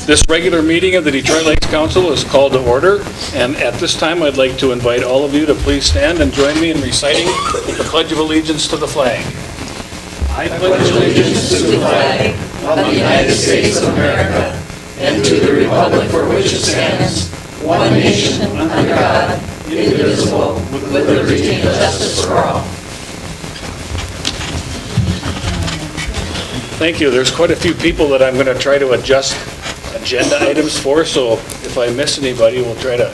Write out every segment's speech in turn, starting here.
This regular meeting of the Detroit Lakes Council is called to order, and at this time, I'd like to invite all of you to please stand and join me in reciting the Pledge of Allegiance to the flag. I pledge allegiance to the flag of the United States of America and to the republic for which it stands, one nation, under God, indivisible, with liberty and justice for all. Thank you. There's quite a few people that I'm going to try to adjust agenda items for, so if I miss anybody, we'll try to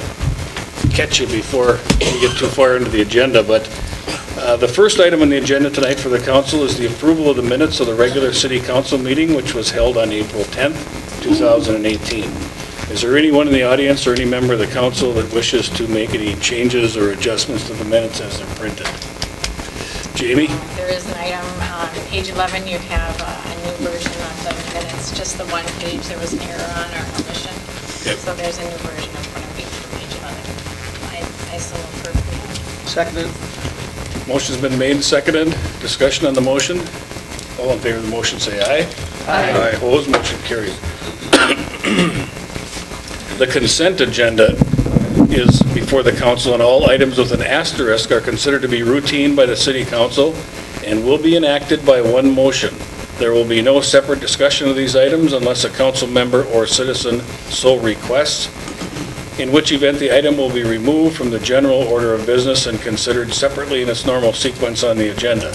catch you before we get too far into the agenda. But the first item on the agenda tonight for the council is the approval of the minutes of the regular city council meeting, which was held on April 10th, 2018. Is there anyone in the audience or any member of the council that wishes to make any changes or adjustments to the minutes as they're printed? Jamie? There is an item on page 11. You have a new version of the minutes, just the one page. There was an error on our omission. Yep. So there's a new version of front of page 11. I so approve. Seconded. Motion's been made and seconded. Discussion on the motion. All in favor of the motion say aye. Aye. Opposed, motion carries. The consent agenda is before the council, and all items with an asterisk are considered to be routine by the city council and will be enacted by one motion. There will be no separate discussion of these items unless a council member or citizen so requests, in which event the item will be removed from the general order of business and considered separately in its normal sequence on the agenda.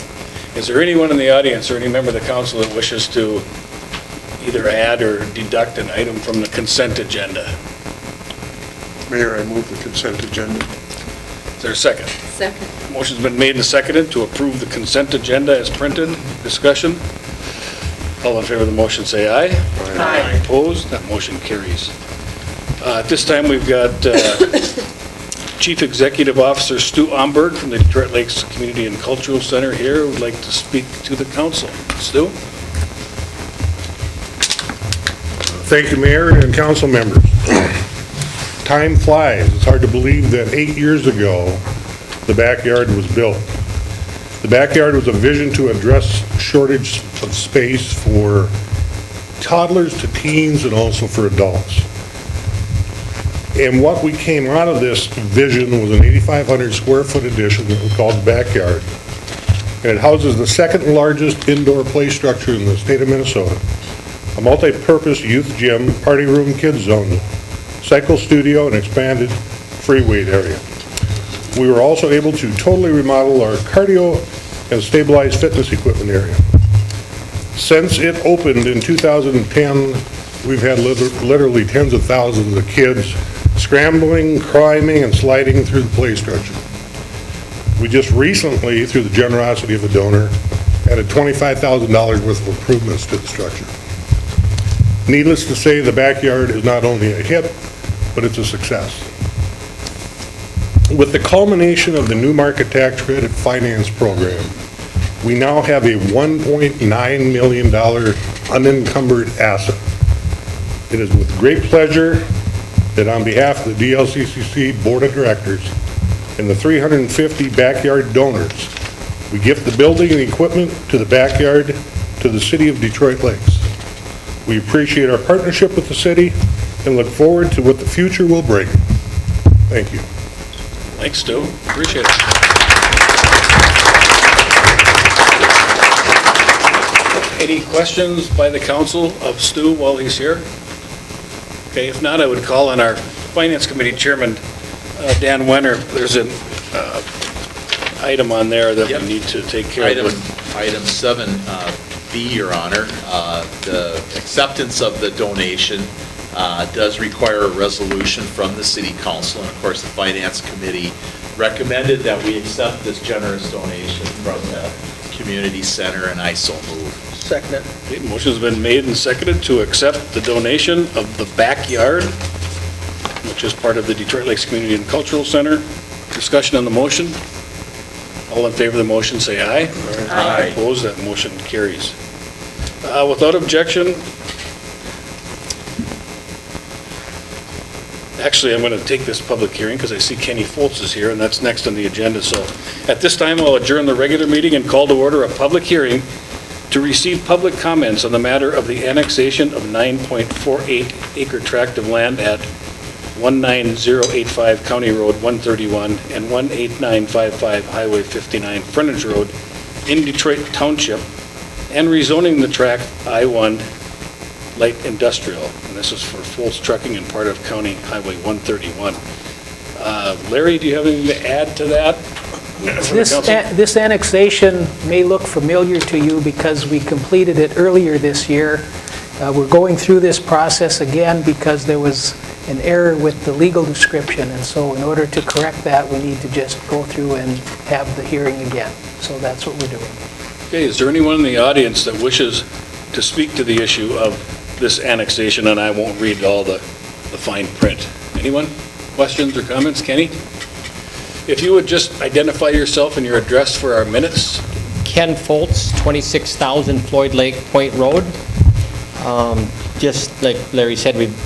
Is there anyone in the audience or any member of the council that wishes to either add or deduct an item from the consent agenda? Mayor, I move the consent agenda. Is there a second? Second. Motion's been made and seconded to approve the consent agenda as printed. Discussion? All in favor of the motion say aye. Aye. Opposed? That motion carries. At this time, we've got Chief Executive Officer Stu Omberg from the Detroit Lakes Community and Cultural Center here who would like to speak to the council. Stu? Thank you, Mayor and council members. Time flies. It's hard to believe that 8 years ago, the backyard was built. The backyard was a vision to address shortage of space for toddlers to teens and also for adults. And what we came out of this vision was an 8,500 square foot addition that we called the backyard. And it houses the second largest indoor play structure in the state of Minnesota, a multi-purpose youth gym, party room, kids zone, cycle studio, and expanded free weight area. We were also able to totally remodel our cardio and stabilized fitness equipment area. Since it opened in 2010, we've had literally tens of thousands of kids scrambling, climbing, and sliding through the play structure. We just recently, through the generosity of a donor, added $25,000 worth of improvements to the structure. Needless to say, the backyard is not only a hit, but it's a success. With the culmination of the new market tax credit finance program, we now have a $1.9 million unencumbered asset. It is with great pleasure that on behalf of the DLCCC Board of Directors and the 350 backyard donors, we gift the building and equipment to the backyard to the city of Detroit Lakes. We appreciate our partnership with the city and look forward to what the future will bring. Thank you. Thanks, Stu. Appreciate it. Any questions by the council of Stu while he's here? Okay, if not, I would call on our Finance Committee Chairman, Dan Wenner. There's an item on there that we need to take care of. Item 7B, Your Honor. The acceptance of the donation does require a resolution from the City Council, and of course the Finance Committee recommended that we accept this generous donation from the Community Center, and I so move. Seconded. Okay, motion's been made and seconded to accept the donation of the backyard, which is part of the Detroit Lakes Community and Cultural Center. Discussion on the motion. All in favor of the motion say aye. Aye. Opposed, that motion carries. Without objection, actually, I'm going to take this public hearing because I see Kenny Foltz is here, and that's next on the agenda. So at this time, I'll adjourn the regular meeting and call to order a public hearing to receive public comments on the matter of the annexation of 9.48 acre tract of land at 19085 County Road 131 and 18955 Highway 59 Frontage Road in Detroit Township, and rezoning the tract I-1 Light Industrial. And this is for Foltz Trucking and part of County Highway 131. Larry, do you have anything to add to that? This annexation may look familiar to you because we completed it earlier this year. We're going through this process again because there was an error with the legal description, and so in order to correct that, we need to just go through and have the hearing again. So that's what we're doing. Okay, is there anyone in the audience that wishes to speak to the issue of this annexation? And I won't read all the fine print. Anyone? Questions or comments? Kenny? If you would just identify yourself and your address for our minutes. Ken Foltz, 26,000 Floyd Lake Point Road. Just like Larry said, we've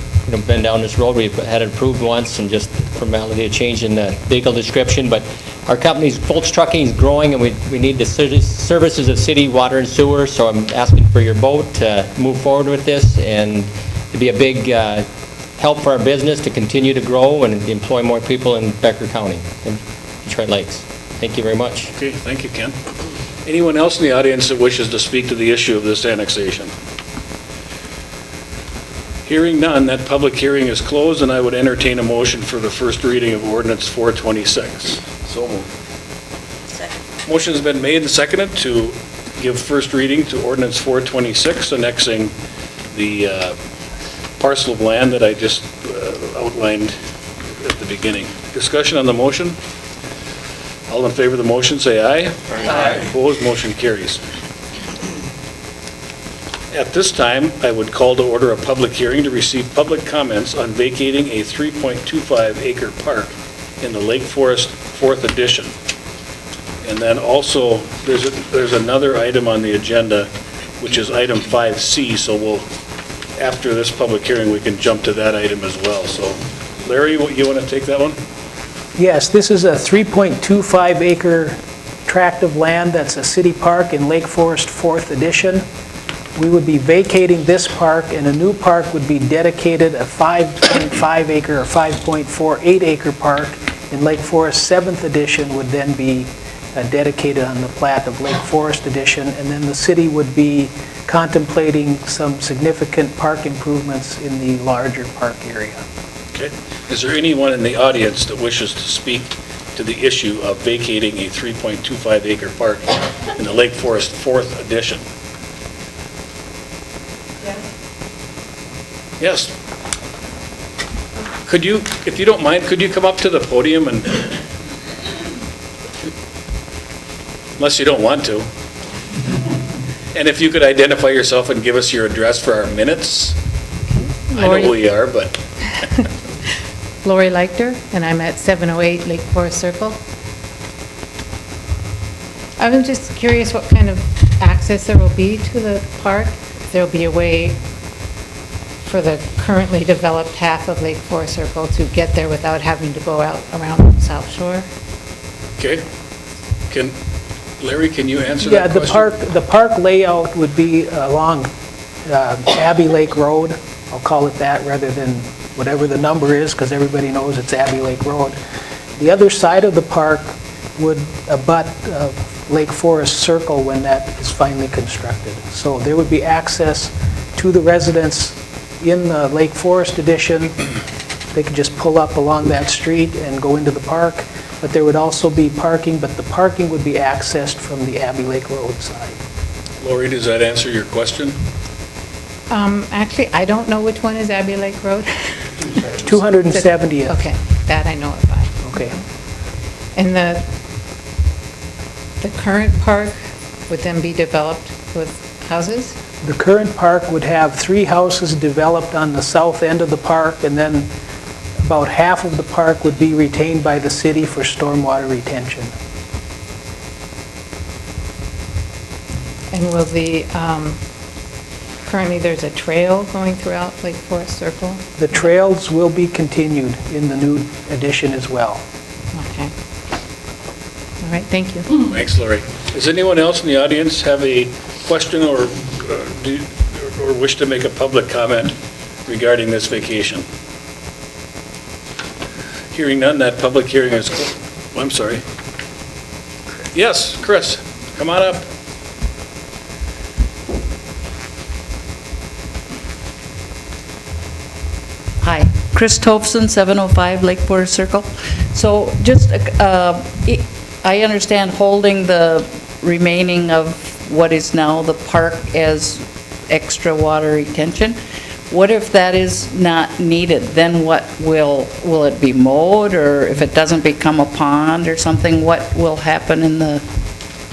been down this road. We've had it approved once, and just formality of change in the legal description. But our company's Foltz Trucking is growing, and we need the services of city water and sewer. So I'm asking for your vote to move forward with this, and to be a big help for our business to continue to grow and employ more people in Becker County and Detroit Lakes. Thank you very much. Okay, thank you, Ken. Anyone else in the audience that wishes to speak to the issue of this annexation? Hearing none, that public hearing is closed, and I would entertain a motion for the first reading of Ordinance 426. So moved. Second. Motion has been made and seconded to give first reading to Ordinance 426, annexing the parcel of land that I just outlined at the beginning. Discussion on the motion? All in favor of the motion, say aye. Aye. Opposed, motion carries. At this time, I would call to order a public hearing to receive public comments on vacating a 3.25 acre park in the Lake Forest 4th Edition. And then also, there's another item on the agenda, which is item 5C, so after this public hearing, we can jump to that item as well. So, Larry, you want to take that one? Yes, this is a 3.25 acre tract of land that's a city park in Lake Forest 4th Edition. We would be vacating this park, and a new park would be dedicated, a 5.5 acre or 5.48 acre park in Lake Forest 7th Edition would then be dedicated on the plat of Lake Forest Edition, and then the city would be contemplating some significant park improvements in the larger park area. Okay. Is there anyone in the audience that wishes to speak to the issue of vacating a 3.25 acre park in the Lake Forest 4th Edition? Yes. Could you, if you don't mind, could you come up to the podium and, unless you don't want to, and if you could identify yourself and give us your address for our minutes? I know who you are, but. Lori Leichter, and I'm at 708 Lake Forest Circle. I was just curious what kind of access there will be to the park. If there'll be a way for the currently developed half of Lake Forest Circle to get there without having to go out around the South Shore. Okay. Larry, can you answer that question? Yeah, the park layout would be along Abbey Lake Road. I'll call it that rather than whatever the number is, because everybody knows it's Abbey Lake Road. The other side of the park would abut Lake Forest Circle when that is finally constructed. So there would be access to the residents in the Lake Forest Edition. They could just pull up along that street and go into the park, but there would also be parking, but the parking would be accessed from the Abbey Lake Road side. Lori, does that answer your question? Actually, I don't know which one is Abbey Lake Road. 270th. Okay, that I know it by. Okay. And the current park would then be developed with houses? The current park would have 3 houses developed on the south end of the park, and then about half of the park would be retained by the city for stormwater retention. And will the, currently there's a trail going throughout Lake Forest Circle? The trails will be continued in the new addition as well. Okay. All right, thank you. Thanks, Lori. Does anyone else in the audience have a question or wish to make a public comment regarding this vacation? Hearing none, that public hearing is closed. I'm sorry. Yes, Chris, come on up. Hi, Chris Tofson, 705 Lake Forest Circle. So just, I understand holding the remaining of what is now the park as extra water retention. What if that is not needed? Then what will it be mowed, or if it doesn't become a pond or something, what will happen in the?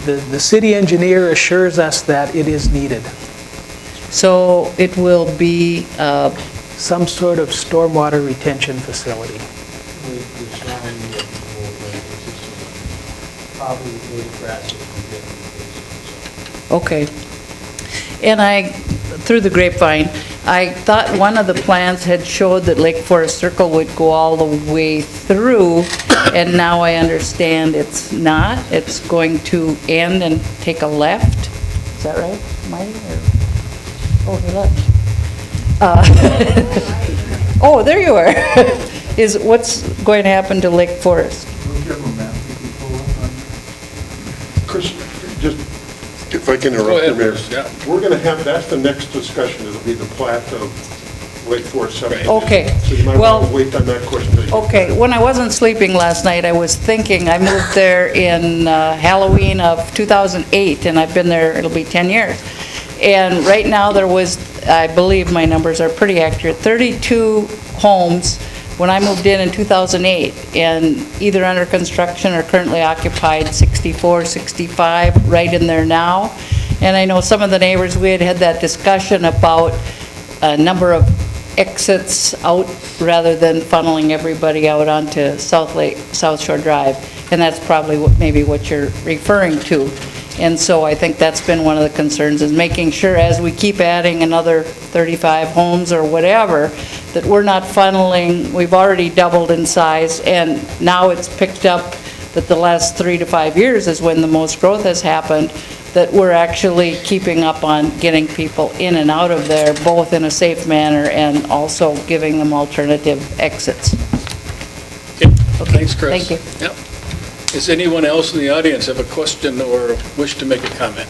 The city engineer assures us that it is needed. So it will be, Some sort of stormwater retention facility. okay. And through the grapevine, I thought one of the plans had showed that Lake Forest Circle would go all the way through, and now I understand it's not. It's going to end and take a left. Is that right, Marty? Oh, he left. Oh, there you are. What's going to happen to Lake Forest? Chris, just, if I can Go interrupt ahead, you, Mayor. Bruce, yeah. We're going to have, that's the next discussion, it'll be the plat of Lake Forest subdivision. Okay. So you might Well- want to wait on that question. Okay, when I wasn't sleeping last night, I was thinking, I moved there in Halloween of 2008, and I've been there, it'll be 10 years. And right now, there was, I believe my numbers are pretty accurate, 32 homes when I moved in 2008, and either under construction or currently occupied, 64, 65, right in there now. And I know some of the neighbors, we had that discussion about a number of exits out rather than funneling everybody out onto South Shore Drive. And that's probably maybe what you're referring to. And so I think that's been one of the concerns, is making sure as we keep adding another 35 homes or whatever, that we're not funneling, we've already doubled in size, and now it's picked up that the last 3 to 5 years is when the most growth has happened, that we're actually keeping up on getting people in and out of there, both in a safe manner and also giving them alternative exits. Okay, thanks, Chris. Thank you. Yep. Does anyone else in the audience have a question or wish to make a comment?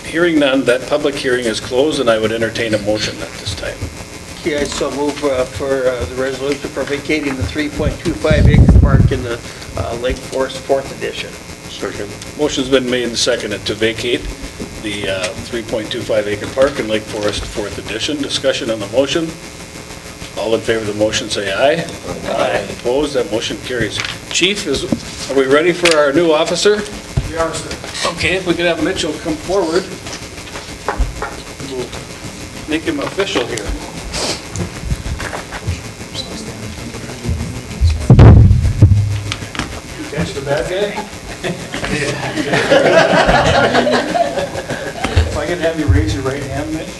Hearing none, that public hearing is closed, and I would entertain a motion at this time. Okay, I so move for the resolution for vacating the 3.25 acre park in the Lake Forest 4th edition. Second. Motion's been made and seconded to vacate the 3.25 acre park in Lake Forest 4th edition. Discussion on the motion. All in favor of the motion, say aye. Aye. Opposed, that motion carries. Chief, are we ready for our new officer? We are, sir. Okay, if we could have Mitchell come forward. We'll make him official here. You catch the bad guy? If I could have you raise your right hand, Mitch,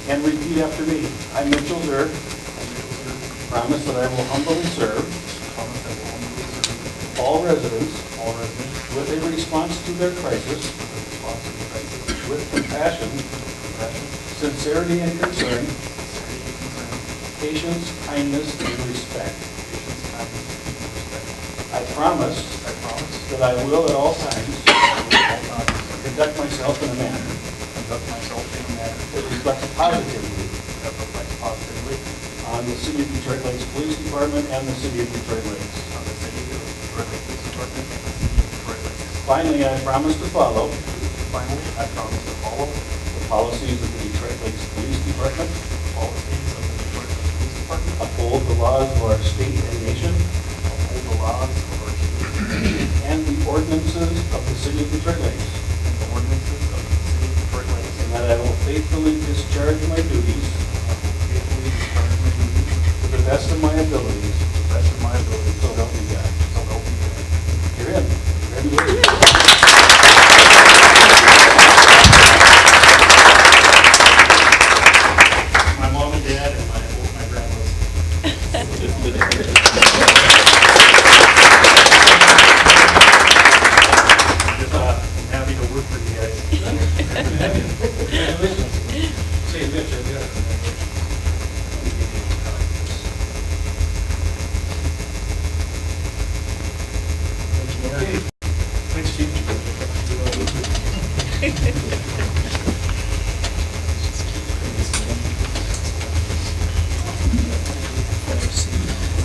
and repeat after me. I, Mitchell Zerg, promise that I will humbly serve all residents with a response to their crisis with compassion, sincerity and concern, patience, kindness, and respect. I promise that I will at all times conduct myself in a manner that reflects positively on the City of Detroit Lakes Police Department and the City of Detroit Lakes. Finally, I promise to follow the policies of the Detroit Lakes Police Department, uphold the laws of our state and nation, and the ordinances of the City of Detroit Lakes, and that I will faithfully discharge my duties to the best of my abilities. So help me God. You're in. Congratulations. My mom and dad and my grandma.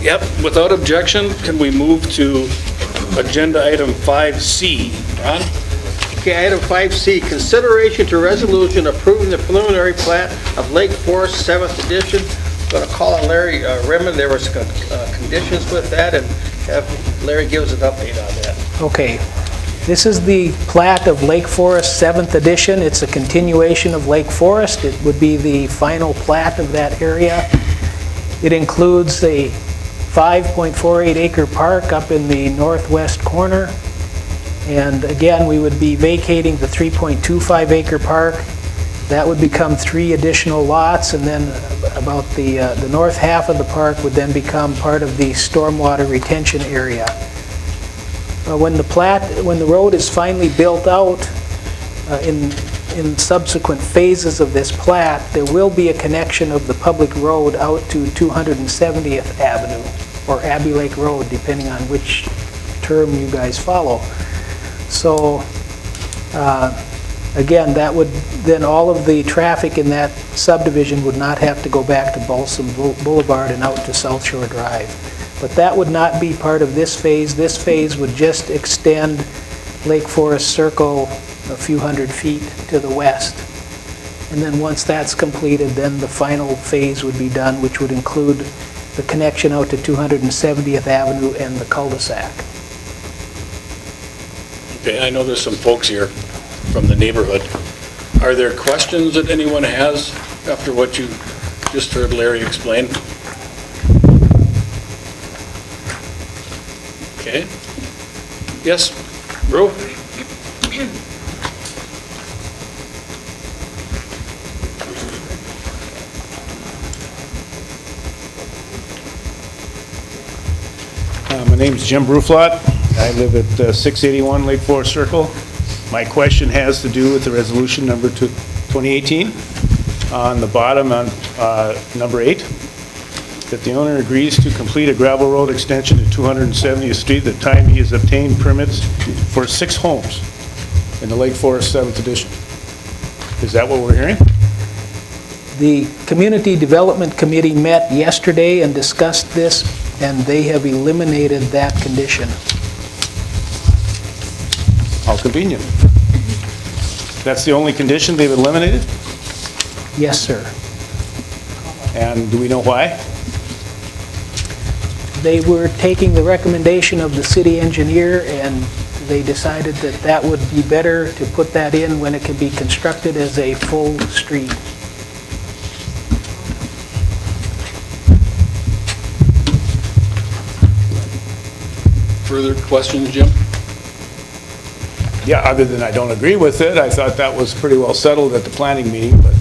Yep, without objection, can we move to agenda item 5C? Ron? Okay, item 5C, consideration to resolution approving the preliminary plat of Lake Forest 7th Edition. Going to call on Larry Redmond. There was conditions with that, and have Larry give us an update on that. Okay, this is the plat of Lake Forest 7th Edition. It's a continuation of Lake Forest. It would be the final plat of that area. It includes a 5.48 acre park up in the northwest corner. And again, we would be vacating the 3.25 acre park. That would become 3 additional lots, and then about the north half of the park would then become part of the stormwater retention area. When the road is finally built out in subsequent phases of this plat, there will be a connection of the public road out to 270th Avenue, or Abbey Lake Road, depending on which term you guys follow. So, again, that would, then all of the traffic in that subdivision would not have to go back to Balsam Boulevard and out to South Shore Drive. But that would not be part of this phase. This phase would just extend Lake Forest Circle a few hundred feet to the west. And then once that's completed, then the final phase would be done, which would include the connection out to 270th Avenue and the cul-de-sac. Okay, I know there's some folks here from the neighborhood. Are there questions that anyone has after what you just heard Larry explain? Okay. Yes, Bro? My name's Jim Bruflot. I live at 681 Lake Forest Circle. My question has to do with the resolution number 2018. On the bottom, on number 8, that the owner agrees to complete a gravel road extension to 270th Street the time he has obtained permits for 6 homes in the Lake Forest 7th Edition. Is that what we're hearing? The Community Development Committee met yesterday and discussed this, and they have eliminated that condition. How convenient. That's the only condition they've eliminated? Yes, sir. And do we know why? They were taking the recommendation of the city engineer, and they decided that that would be better to put that in when it can be constructed as a full street. Further questions, Jim? Yeah, other than I don't agree with it, I thought that was pretty well settled at the planning meeting, but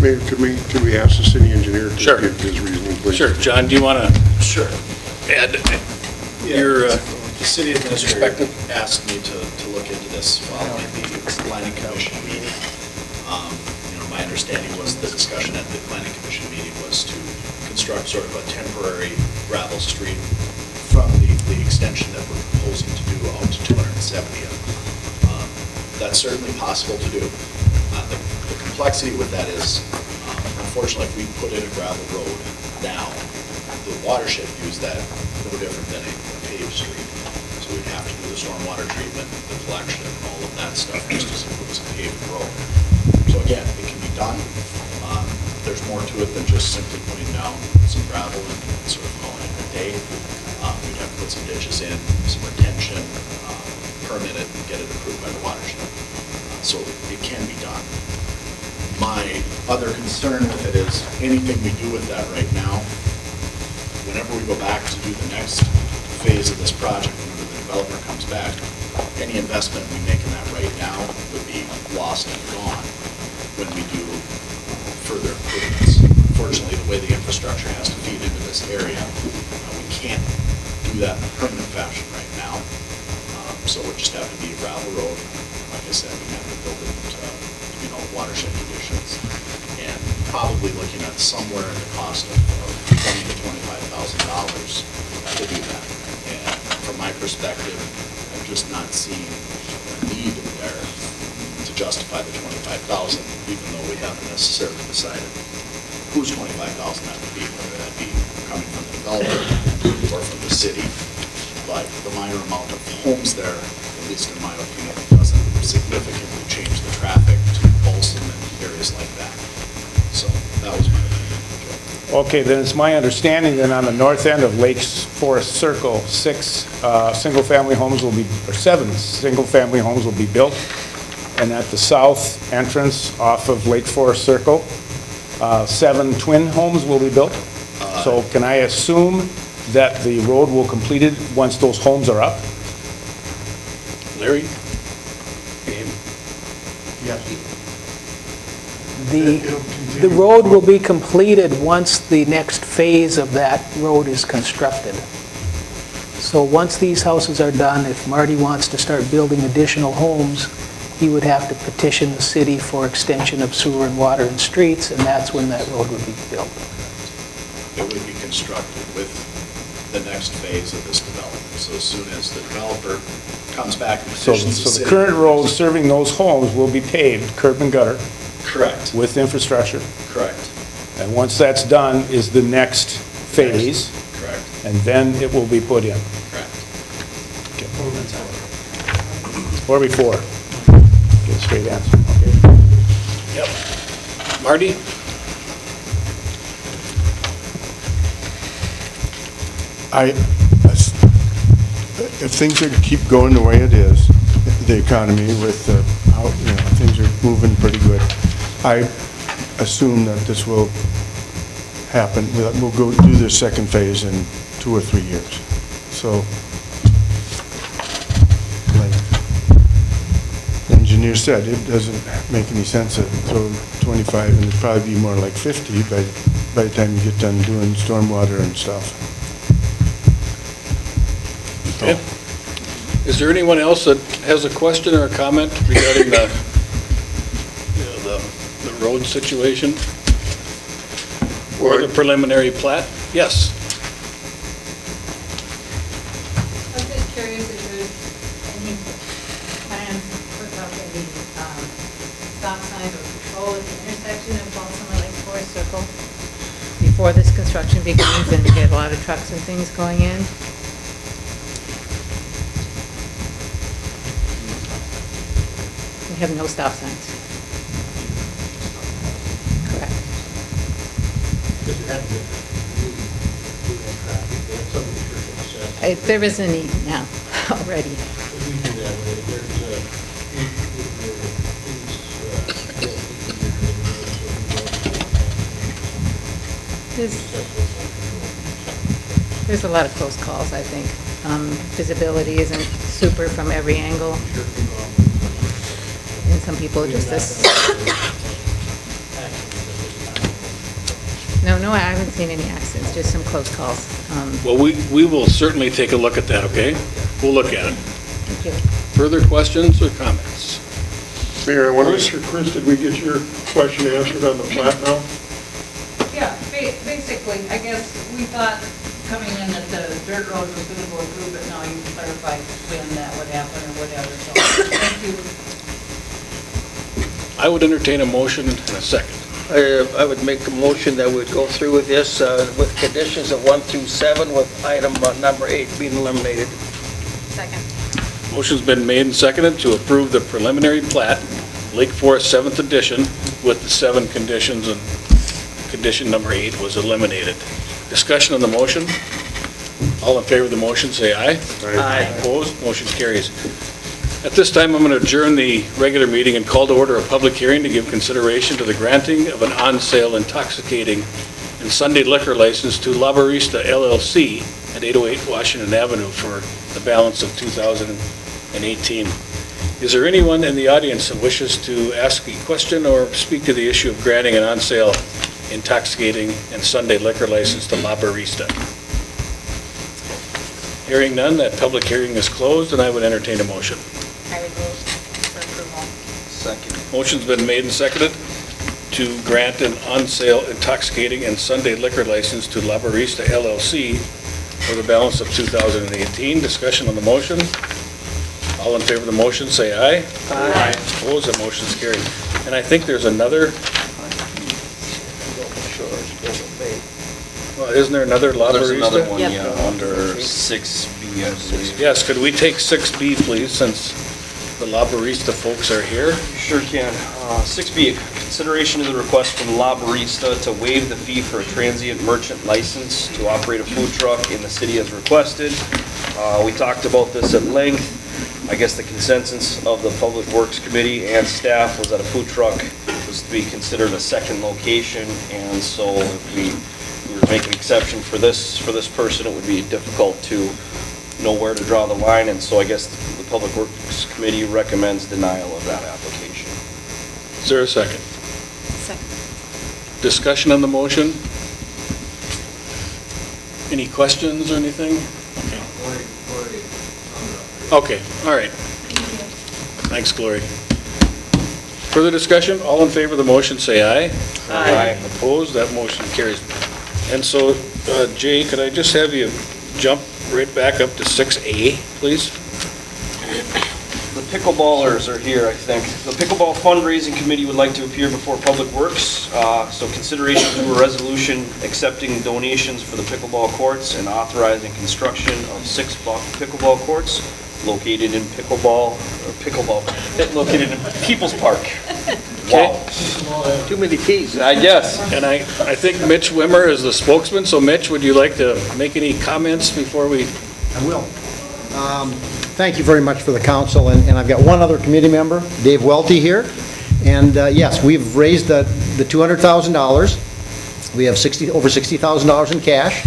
Mayor, could we ask the city engineer to Sure. give his reasoning, please? Sure. John, do you want to Sure. add Yeah, your the city administrator asked me to look into this following the planning commission meeting. My understanding was the discussion at the planning commission meeting was to construct sort of a temporary gravel street from the extension that we're proposing to do out to 270th. That's certainly possible to do. The complexity with that is, unfortunately, if we put in a gravel road now, the watershed views that no different than a paved street. So we'd have to do the stormwater treatment, the collection, and all of that stuff, just as if it was a paved road. So again, it can be done. There's more to it than just simply putting down some gravel and sort of calling it a day. We'd have to put some ditches in, some retention, permit it, and get it approved by the watershed. So it can be done. My other concern with it is anything we do with that right now, whenever we go back to do the next phase of this project, whenever the developer comes back, any investment we make in that right now would be lost and gone when we do further improvements. Unfortunately, the way the infrastructure has to feed into this area, we can't do that in a permanent fashion right now. So it just have to be a gravel road. Like I said, we have to build it to meet all the watershed conditions. And probably looking at somewhere in the cost of $20,000 to $25,000 to do that. And from my perspective, I'm just not seeing a need there to justify the 25,000, even though we haven't necessarily decided whose 25,000 that would be, whether that be coming from the developer or from the city. But the minor amount of homes there, at least in my opinion, doesn't significantly change the traffic to Folsom and areas like that. So that was my opinion. Okay, then it's my understanding that on the north end of Lake Forest Circle, 7 single-family homes will be built. And at the south entrance off of Lake Forest Circle, 7 twin homes will be built. So can I assume that the road will complete it once those homes are up? Larry? The road will be completed once the next phase of that road is constructed. So once these houses are done, if Marty wants to start building additional homes, he would have to petition the city for extension of sewer and water and streets, and that's when that road would be built. It would be constructed with the next phase of this development. So as soon as the developer comes back and So petitions the the city. current road serving those homes will be paved, curb and gutter, Correct, with infrastructure. correct, And once that's done is the next phase, correct, and then it will be put in. correct. Or before. Get a straight answer. Okay. Yep. Marty? If things are, keep going the way it is, the economy with, how, things are moving pretty good, I assume that this will happen, that we'll go do this second phase in 2 or 3 years. So, like the engineer said, it doesn't make any sense to throw 25, and it'd probably be more like 50 by the time you get done doing stormwater and stuff. Okay. Is there anyone else that has a question or a comment regarding the road situation? Or the preliminary plat? Yes. I'm just curious if there's any plans to put up any stop signs or patrol at the intersection of Folsom and Lake Forest Circle before this construction begins and we get a lot of trucks and things going in? We have no stop signs. Correct. There is a need now, already. There's a lot of close calls, I think. Visibility isn't super from every angle. And some people just, No, I haven't seen any accidents, just some close calls. Well, we will certainly take a look at that, okay? We'll look at it. Thank you. Further questions or comments? Mayor, I want to Mr. Chris, did we get your question answered on the plat now? Yeah, basically, I guess we thought coming in that the dirt road was going to go through, but now you clarified when that would happen or whatever, so thank you. I would entertain a motion in a second. I would make a motion that we'd go through with this with conditions of 1 through 7, with item number 8 being eliminated. Second. Motion's been made and seconded to approve the preliminary plat, Lake Forest 7th edition, with the 7 conditions, and condition number 8 was eliminated. Discussion on the motion? All in favor of the motion, say aye. Aye. Opposed? Motion carries. At this time, I'm going to adjourn the regular meeting and call to order a public hearing to give consideration to the granting of an on-sale intoxicating and Sunday liquor license to La Barista LLC at 808 Washington Avenue for the balance of 2018. Is there anyone in the audience that wishes to ask a question or speak to the issue of granting an on-sale intoxicating and Sunday liquor license to La Barista? Hearing none, that public hearing is closed, and I would entertain a motion. I would move for approval. Second. Motion's been made and seconded to grant an on-sale intoxicating and Sunday liquor license to La Barista LLC for the balance of 2018. Discussion on the motion. All in favor of the motion, say aye. Aye. Opposed, that motion's carried. And I think there's another, well, isn't there another La There's another Barista? one, yeah, under 6B, I believe. Yes, could we take 6B, please, since the La Barista folks are here? Sure can. 6B, consideration of the request from La Barista to waive the fee for a transient merchant license to operate a food truck in the city as requested. We talked about this at length. I guess the consensus of the Public Works Committee and staff was that a food truck was to be considered a second location, and so if we were to make an exception for this person, it would be difficult to know where to draw the line, and so I guess the Public Works Committee recommends denial of that application. Is there a second? Second. Discussion on the motion? Any questions or anything? Okay, all right. Thanks, Glory. Further discussion? All in favor of the motion, say aye. Aye. Opposed? That motion carries. And so, Jay, could I just have you jump right back up to 6A, please? The pickleballers are here, I think. The Pickleball Fundraising Committee would like to appear before Public Works. So consideration to a resolution accepting donations for the pickleball courts and authorizing construction of 6 pickleball courts located in located in People's Park. Wow. Too many Ps. I guess. And I think Mitch Wimmer is the spokesman, so Mitch, would you like to make any comments before we? I will. Thank you very much for the council, and I've got one other committee member, Dave Welty here. And yes, we've raised the $200,000. We have over $60,000 in cash,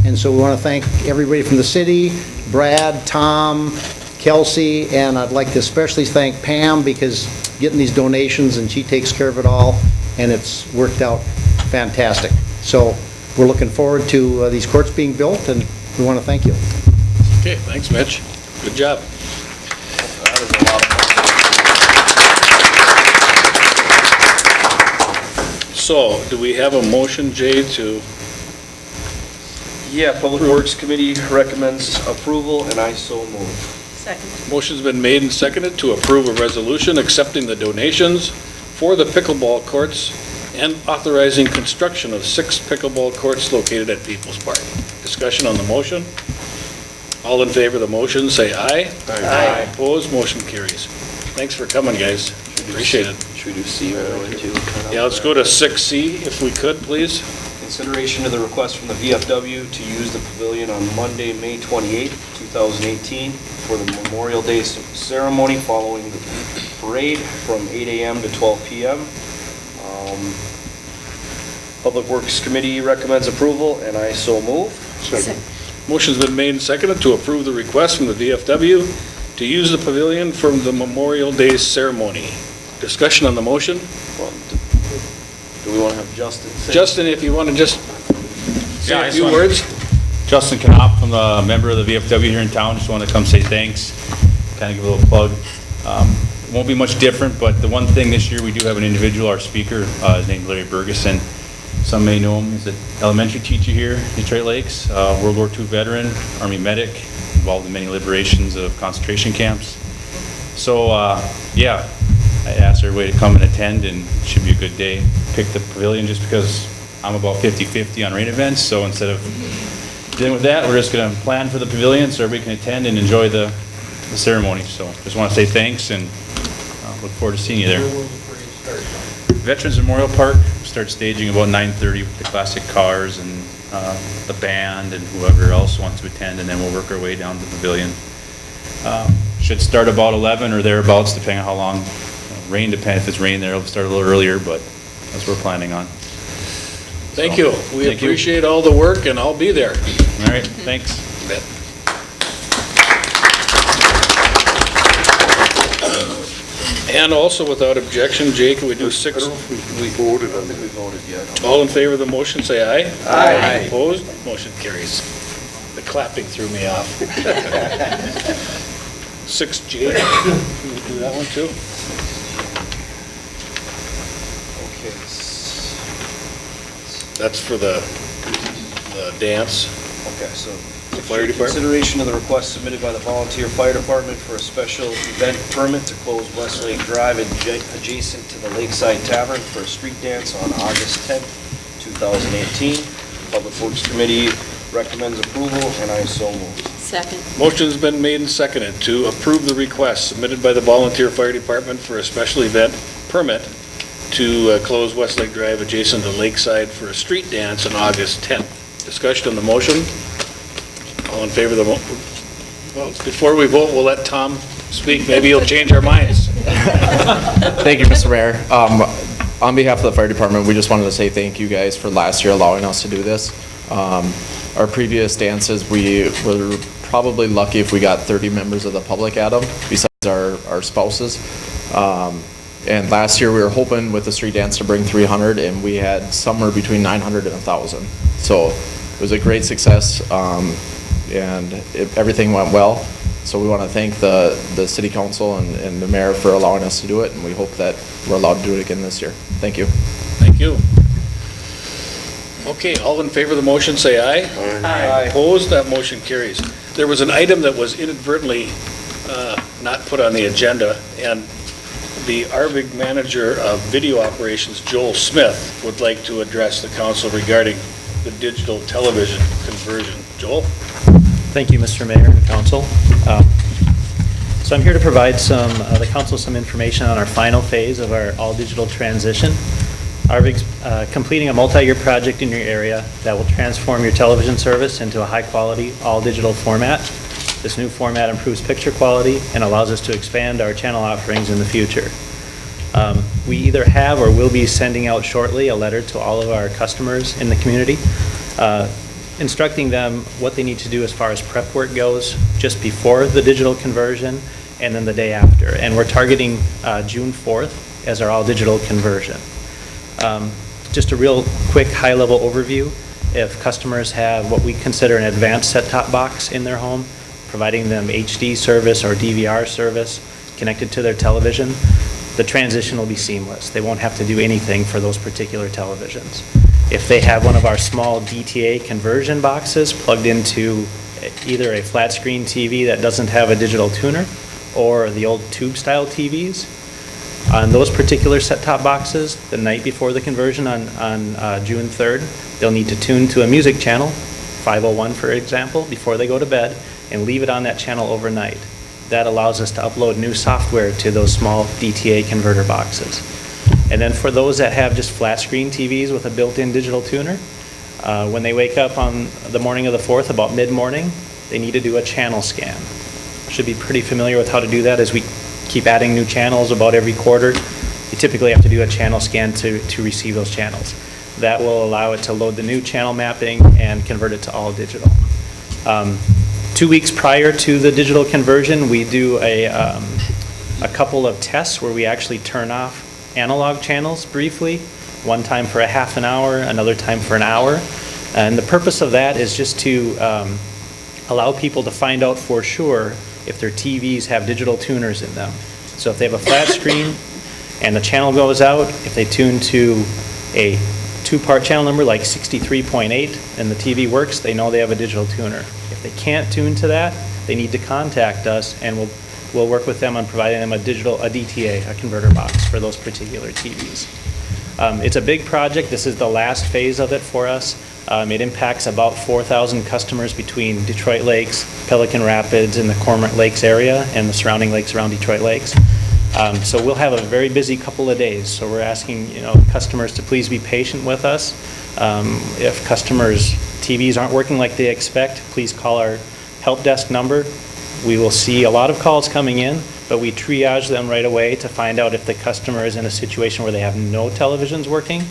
and so we want to thank everybody from the city, Brad, Tom, Kelsey, and I'd like to especially thank Pam because getting these donations, and she takes care of it all, and it's worked out fantastic. So we're looking forward to these courts being built, and we want to thank you. Okay, thanks, Mitch. Good job. That is a lot of So, do we have a motion, Jay, to? Yeah, Public Works Committee recommends approval, and I so move. Second. Motion's been made and seconded to approve a resolution accepting the donations for the pickleball courts and authorizing construction of 6 pickleball courts located at People's Park. Discussion on the motion? All in favor of the motion, say aye. Aye. Opposed, motion carries. Thanks for coming, guys. Appreciate it. Should we do C or O too? Yeah, let's go to 6C if we could, please. Consideration of the request from the VFW to use the pavilion on Monday, May 28, 2018 for the Memorial Day ceremony following the parade from 8 a.m. to 12 p.m. Public Works Committee recommends approval, and I so move. Second. Motion's been made and seconded to approve the request from the VFW to use the pavilion for the Memorial Day ceremony. Discussion on the motion? Do we want to have Justin say? Justin, if you want to just say Yeah, a few words. Justin Knopf, I'm a member of the VFW here in town. Just want to come say thanks, kind of give a little plug. It won't be much different, but the one thing this year, we do have an individual, our speaker, his name's Larry Bergeson. Some may know him. He's an elementary teacher here in Detroit Lakes, World War II veteran, Army medic, involved in many liberations of concentration camps. So, yeah, I asked everybody to come and attend, and it should be a good day. Picked the pavilion just because I'm about 50-50 on rain events, so instead of dealing with that, we're just going to plan for the pavilion so everybody can attend and enjoy the ceremony. So just want to say thanks, and look forward to seeing you there. Veterans Memorial Park, start staging about 9:30 with the classic cars and the band and whoever else wants to attend, and then we'll work our way down to the pavilion. Should start about 11 or thereabouts, depending on how long. Rain depends. If it's rain there, it'll start a little earlier, but that's what we're planning on. Thank you. We appreciate all the work, and I'll be there. All right, thanks. And also, without objection, Jay, can we do 6? I don't know if we voted on it. We voted yet. All in favor of the motion, say aye. Aye. Opposed? Motion carries. The clapping threw me off. 6G, can we do that one too? Okay. That's for the dance. Okay, so The fire department? Consideration of the request submitted by the volunteer fire department for a special event permit to close Westlake Drive adjacent to the Lakeside Tavern for a street dance on August 10th, 2018. Public Works Committee recommends approval, and I so move. Second. Motion's been made and seconded to approve the request submitted by the volunteer fire department for a special event permit to close Westlake Drive adjacent to Lakeside for a street dance on August 10th. Discussion on the motion? All in favor of the well, before we vote, we'll let Tom speak. Maybe he'll change our minds. Thank you, Mr. Mayor. On behalf of the fire department, we just wanted to say thank you guys for last year allowing us to do this. Our previous dances, we were probably lucky if we got 30 members of the public at them, besides our spouses. And last year we were hoping with the street dance to bring 300, and we had somewhere between 900 and 1,000. So it was a great success, and everything went well. So we want to thank the city council and the mayor for allowing us to do it, and we hope that we're allowed to do it again this year. Thank you. Thank you. Okay, all in favor of the motion, say aye. Aye. Opposed, that motion carries. There was an item that was inadvertently not put on the agenda, and the ARVIG manager of video operations, Joel Smith, would like to address the council regarding the digital television conversion. Joel? Thank you, Mr. Mayor and Council. So I'm here to provide the council some information on our final phase of our all-digital transition. ARVIG's completing a multi-year project in your area that will transform your television service into a high-quality, all-digital format. This new format improves picture quality and allows us to expand our channel offerings in the future. We either have or will be sending out shortly a letter to all of our customers in the community, instructing them what they need to do as far as prep work goes just before the digital conversion and then the day after. And we're targeting June 4th as our all-digital conversion. Just a real quick high-level overview. If customers have what we consider an advanced set-top box in their home, providing them HD service or DVR service connected to their television, the transition will be seamless. They won't have to do anything for those particular televisions. If they have one of our small DTA conversion boxes plugged into either a flat screen TV that doesn't have a digital tuner or the old tube style TVs, on those particular set-top boxes, the night before the conversion on June 3rd, they'll need to tune to a music channel, 501 for example, before they go to bed, and leave it on that channel overnight. That allows us to upload new software to those small DTA converter boxes. And then for those that have just flat screen TVs with a built-in digital tuner, when they wake up on the morning of the 4th, about mid-morning, they need to do a channel scan. Should be pretty familiar with how to do that as we keep adding new channels about every quarter. You typically have to do a channel scan to receive those channels. That will allow it to load the new channel mapping and convert it to all digital. 2 weeks prior to the digital conversion, we do a couple of tests where we actually turn off analog channels briefly, one time for a half an hour, another time for an hour. And the purpose of that is just to allow people to find out for sure if their TVs have digital tuners in them. So if they have a flat screen and the channel goes out, if they tune to a two-part channel number like 63.8 and the TV works, they know they have a digital tuner. If they can't tune to that, they need to contact us and we'll work with them on providing them a DTA, a converter box for those particular TVs. It's a big project. This is the last phase of it for us. It impacts about 4,000 customers between Detroit Lakes, Pelican Rapids, and the Cormorant Lakes area and the surrounding lakes around Detroit Lakes. So we'll have a very busy couple of days. So we're asking customers to please be patient with us. If customers' TVs aren't working like they expect, please call our help desk number. We will see a lot of calls coming in, but we triage them right away to find out if the customer is in a situation where they have no televisions working,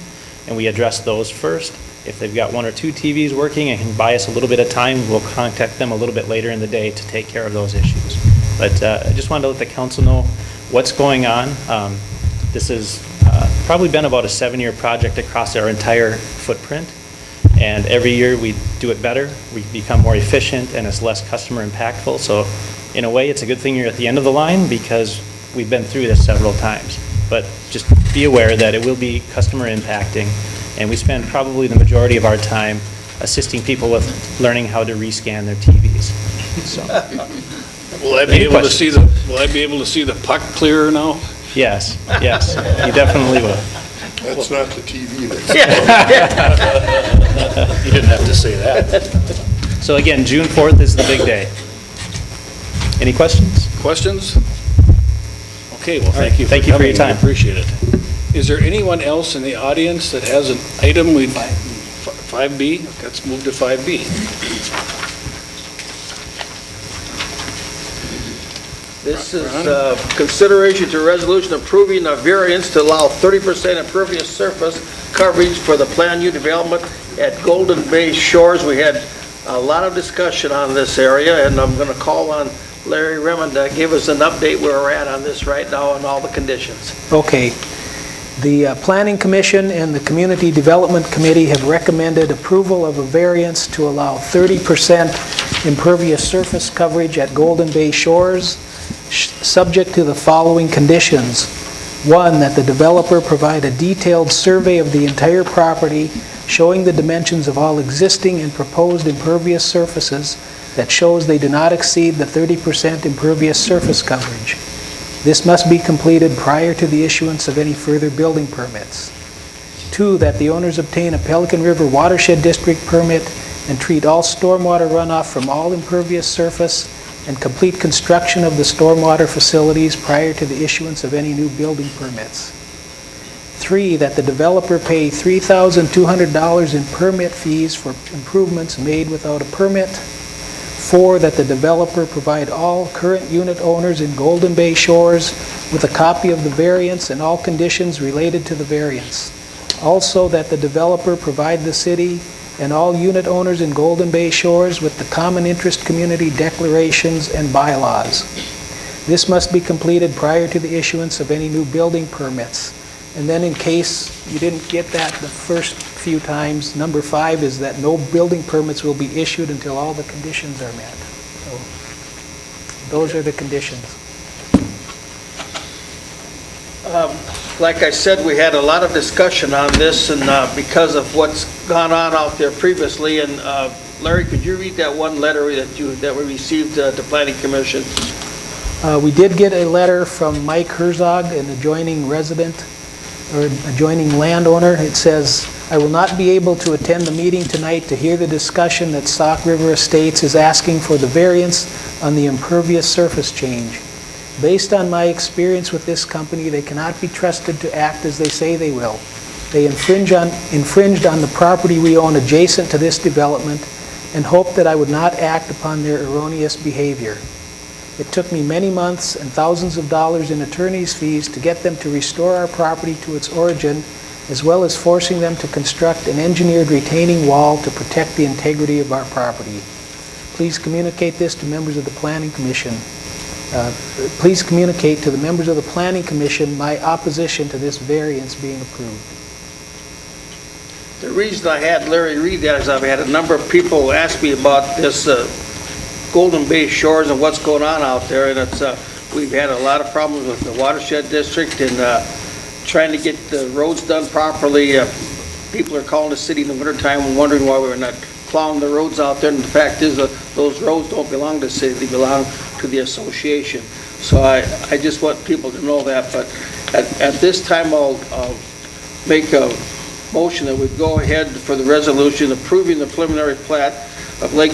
and we address those first. If they've got one or two TVs working and can buy us a little bit of time, we'll contact them a little bit later in the day to take care of those issues. But I just wanted to let the council know what's going on. This has probably been about a 7-year project across our entire footprint. And every year we do it better, we become more efficient, and it's less customer impactful. So in a way, it's a good thing you're at the end of the line because we've been through this several times. But just be aware that it will be customer impacting. And we spend probably the majority of our time assisting people with learning how to rescan their TVs. So, Will I be Any able to questions? will I be able to see the puck clearer now? yes, yes, you definitely will. That's not the TV that's... You didn't have to say that. So again, June 4th is the big day. Any questions? Questions? Okay, well, thank you. Thank you for your coming. I time. appreciate it. Is there anyone else in the audience that has an item 5B? Let's move to 5B. This is consideration to resolution approving a variance to allow 30% impervious surface coverage for the planned new development at Golden Bay Shores. We had a lot of discussion on this area, and I'm going to call on Larry Remond to give us an update where we're at on this right now and all the conditions. Okay. The Planning Commission and the Community Development Committee have recommended approval of a variance to allow 30% impervious surface coverage at Golden Bay Shores, subject to the following conditions. One, that the developer provide a detailed survey of the entire property showing the dimensions of all existing and proposed impervious surfaces that shows they do not exceed the 30% impervious surface coverage. This must be completed prior to the issuance of any further building permits. Two, that the owners obtain a Pelican River Watershed District permit and treat all stormwater runoff from all impervious surface and complete construction of the stormwater facilities prior to the issuance of any new building permits. Three, that the developer pay $3,200 in permit fees for improvements made without a permit. Four, that the developer provide all current unit owners in Golden Bay Shores with a copy of the variance and all conditions related to the variance. Also, that the developer provide the city and all unit owners in Golden Bay Shores with the common interest community declarations and bylaws. This must be completed prior to the issuance of any new building permits. And then in case you didn't get that the first few times, number 5 is that no building permits will be issued until all the conditions are met. So those are the conditions. Like I said, we had a lot of discussion on this, and because of what's gone on out there previously, and Larry, could you read that one letter that we received at the Planning Commission? We did get a letter from Mike Herzog, an adjoining resident or adjoining landowner. It says, "I will not be able to attend the meeting tonight to hear the discussion that Sauk River Estates is asking for the variance on the impervious surface change. Based on my experience with this company, they cannot be trusted to act as they say they will. They infringed on the property we own adjacent to this development and hoped that I would not act upon their erroneous behavior. It took me many months and thousands of dollars in attorney's fees to get them to restore our property to its origin, as well as forcing them to construct an engineered retaining wall to protect the integrity of our property. Please communicate this to members of the Planning Commission. Please communicate to the members of the Planning Commission my opposition to this variance being approved." The reason I had Larry read that is I've had a number of people ask me about this Golden Bay Shores and what's going on out there, and it's we've had a lot of problems with the watershed district and trying to get the roads done properly. People are calling the city in the wintertime and wondering why we're not plowing the roads out there, and the fact is those roads don't belong to the city, they belong to the association. So I just want people to know that, but at this time I'll make a motion that we go ahead for the resolution approving the preliminary plat of we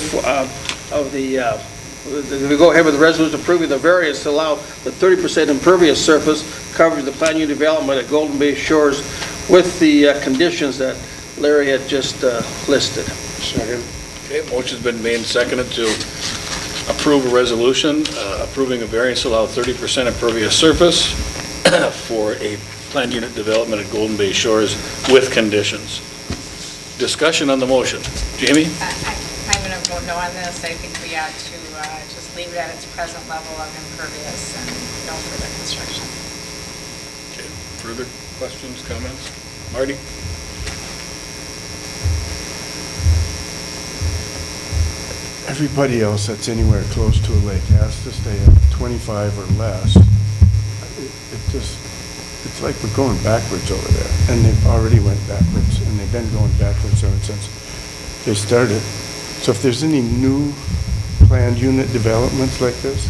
go ahead with the resolution approving the variance to allow the 30% impervious surface coverage of the planned new development at Golden Bay Shores with the conditions that Larry had just listed. Second. Okay, motion's been made and seconded to approve a resolution approving a variance to allow 30% impervious surface for a planned unit development at Golden Bay Shores with conditions. Discussion on the motion. Jamie? I'm going to vote no on this. I think we ought to just leave it at its present level of impervious and no further construction. Okay, further questions, comments? Marty? Everybody else that's anywhere close to a lake has to stay at 25 or less. It's like we're going backwards over there, and they've already went backwards, and they've been going backwards ever since. they started. So if there's any new planned unit developments like this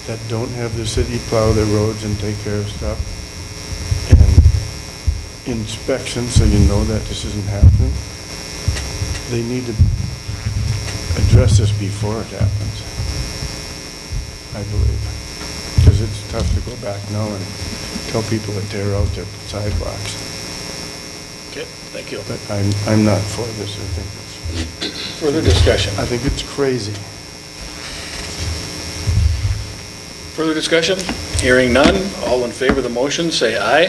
that don't have the city plow their roads and take care of stuff, and inspections, so you know that this isn't happening, they need to address this before it happens, I believe. Because it's tough to go back now and tell people to tear out their sidewalks. Okay, thank you. But I'm not for this. I think it's... Further discussion? I think it's crazy. Further discussion? Hearing none, all in favor of the motion, say aye.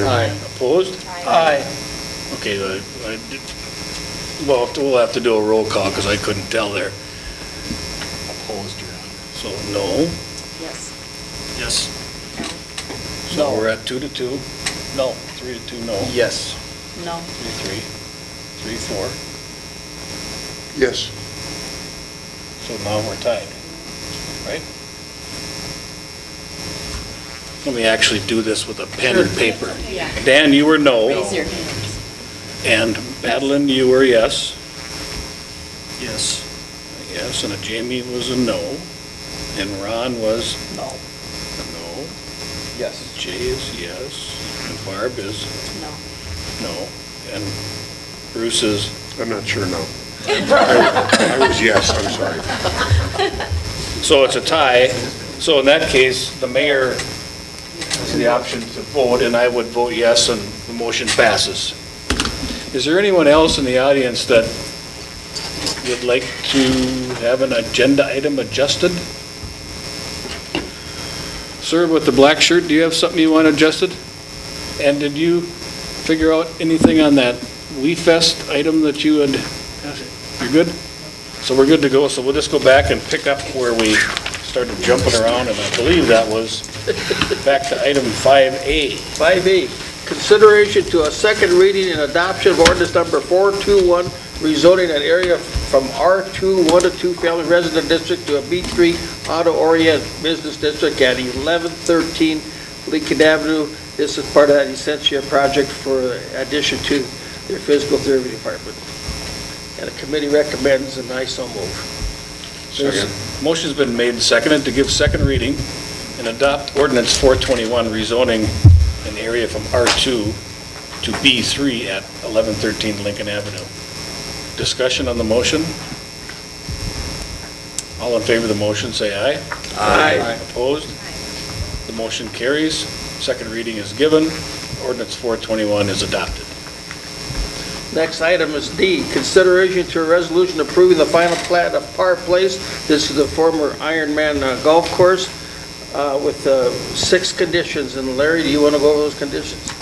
Aye. Opposed? Aye. Okay, well, we'll have to do a roll call, because I couldn't tell there. Opposed, Your Honor. So, no. Yes. Yes. So we're at 2-2. No, 3-2, no. Yes. No. 3-3. 3-4. Yes. So now we're tied, right? Let me actually do this with a pen and paper. Yeah. Dan, you were no. Raise your hands. And Madeline, you were yes. Yes. Yes, and a Jamie was a no. And Ron was no. A no. Yes. Jay is yes. And Barb is No. no. And Bruce is, I'm not sure, no. I was yes, I'm sorry. so it's a tie. So in that case, the mayor has the option to vote, and I would vote yes, and the motion passes. Is there anyone else in the audience that would like to have an agenda item adjusted? Sir, with the black shirt, do you have something you want adjusted? And did you figure out anything on that We Fest item that you had? You're good? So we're good to go, so we'll just go back and pick up where we started jumping around, and I believe that was back to item 5A. 5A, consideration to a second reading and adoption of ordinance number 421, rezoning an area from R2 1 to 2 family resident district to a B3 auto-oriented business district at 1113 Lincoln Avenue. This is part of that Essentia project for addition to their physical therapy department. And the committee recommends, and I so move. Motion's been made and seconded to give second reading and adopt ordinance 421, rezoning an area from R2 to B3 at 1113 Lincoln Avenue. Discussion on the motion? All in favor of the motion, say aye. Aye. Opposed? The motion carries. Second reading is given. Ordinance 421 is adopted. Next item is D, consideration to a resolution approving the final plat of Parr Place. This is the former Ironman golf course with 6 conditions. And Larry, do you want to go over those conditions?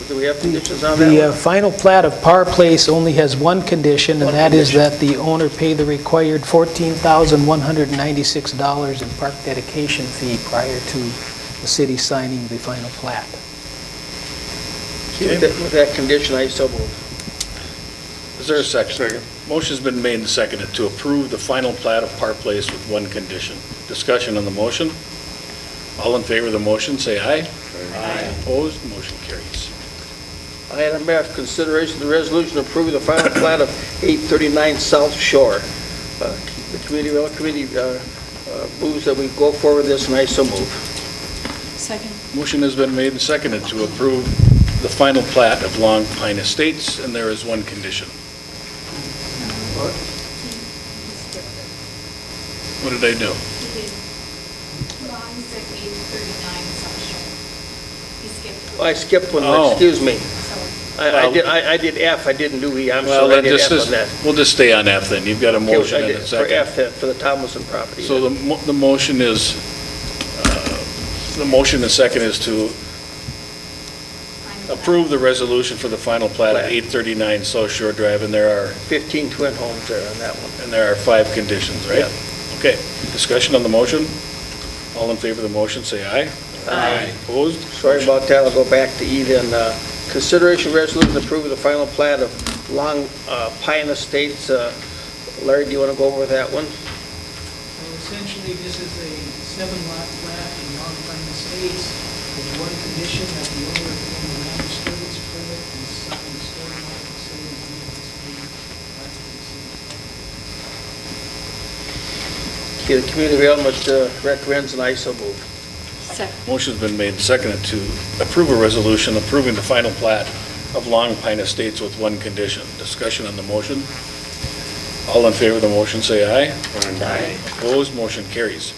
Do we have conditions on that The one? final plat of Parr Place only has one condition, and that is that the owner pay the required $14,196 in park dedication fee prior to the city signing the final plat. With that condition, I so move. Is there a second? Second. Motion's been made and seconded to approve the final plat of Park Place with one condition. Discussion on the motion? All in favor of the motion, say aye. Aye. Opposed? Motion carries. Item F, consideration of the resolution approving the final plat of 839 South Shore. The committee moves that we go forward with this, and I so move. Second. Motion has been made and seconded to approve the final plat of Long Pine Estates, and there is one condition. What did I do? He said 839 South Shore. He skipped. I skipped one, Oh. excuse me. Well- I did F, I didn't do E, I'm Well, sorry, I then did just, F on that. we'll just stay on F then. You've got a Okay, motion I and did a for second. F, for the Thomason property. So the motion is, the motion and second is to approve the resolution for the final plat of 839 South Shore Drive, and there are 15 twin homes there on that one. And there are 5 conditions, right? Yeah. Okay, discussion on the motion? All in favor of the motion, say aye. Aye. Opposed? Sorry about that, I'll go back to E then. Consideration resolution approving the final plat of Long Pine Estates. Larry, do you want to go over that one? Essentially, this is a 7-lot plat in Long Pine Estates with one condition that the owner of the land disturbance permit and signed stormwater facility maintenance Okay, the Community Development recommends, and I so move. Second. Motion's been made and seconded to approve a resolution approving the final plat of Long Pine Estates with one condition. Discussion on the motion. All in favor of the motion, say aye. Aye. Opposed, motion carries.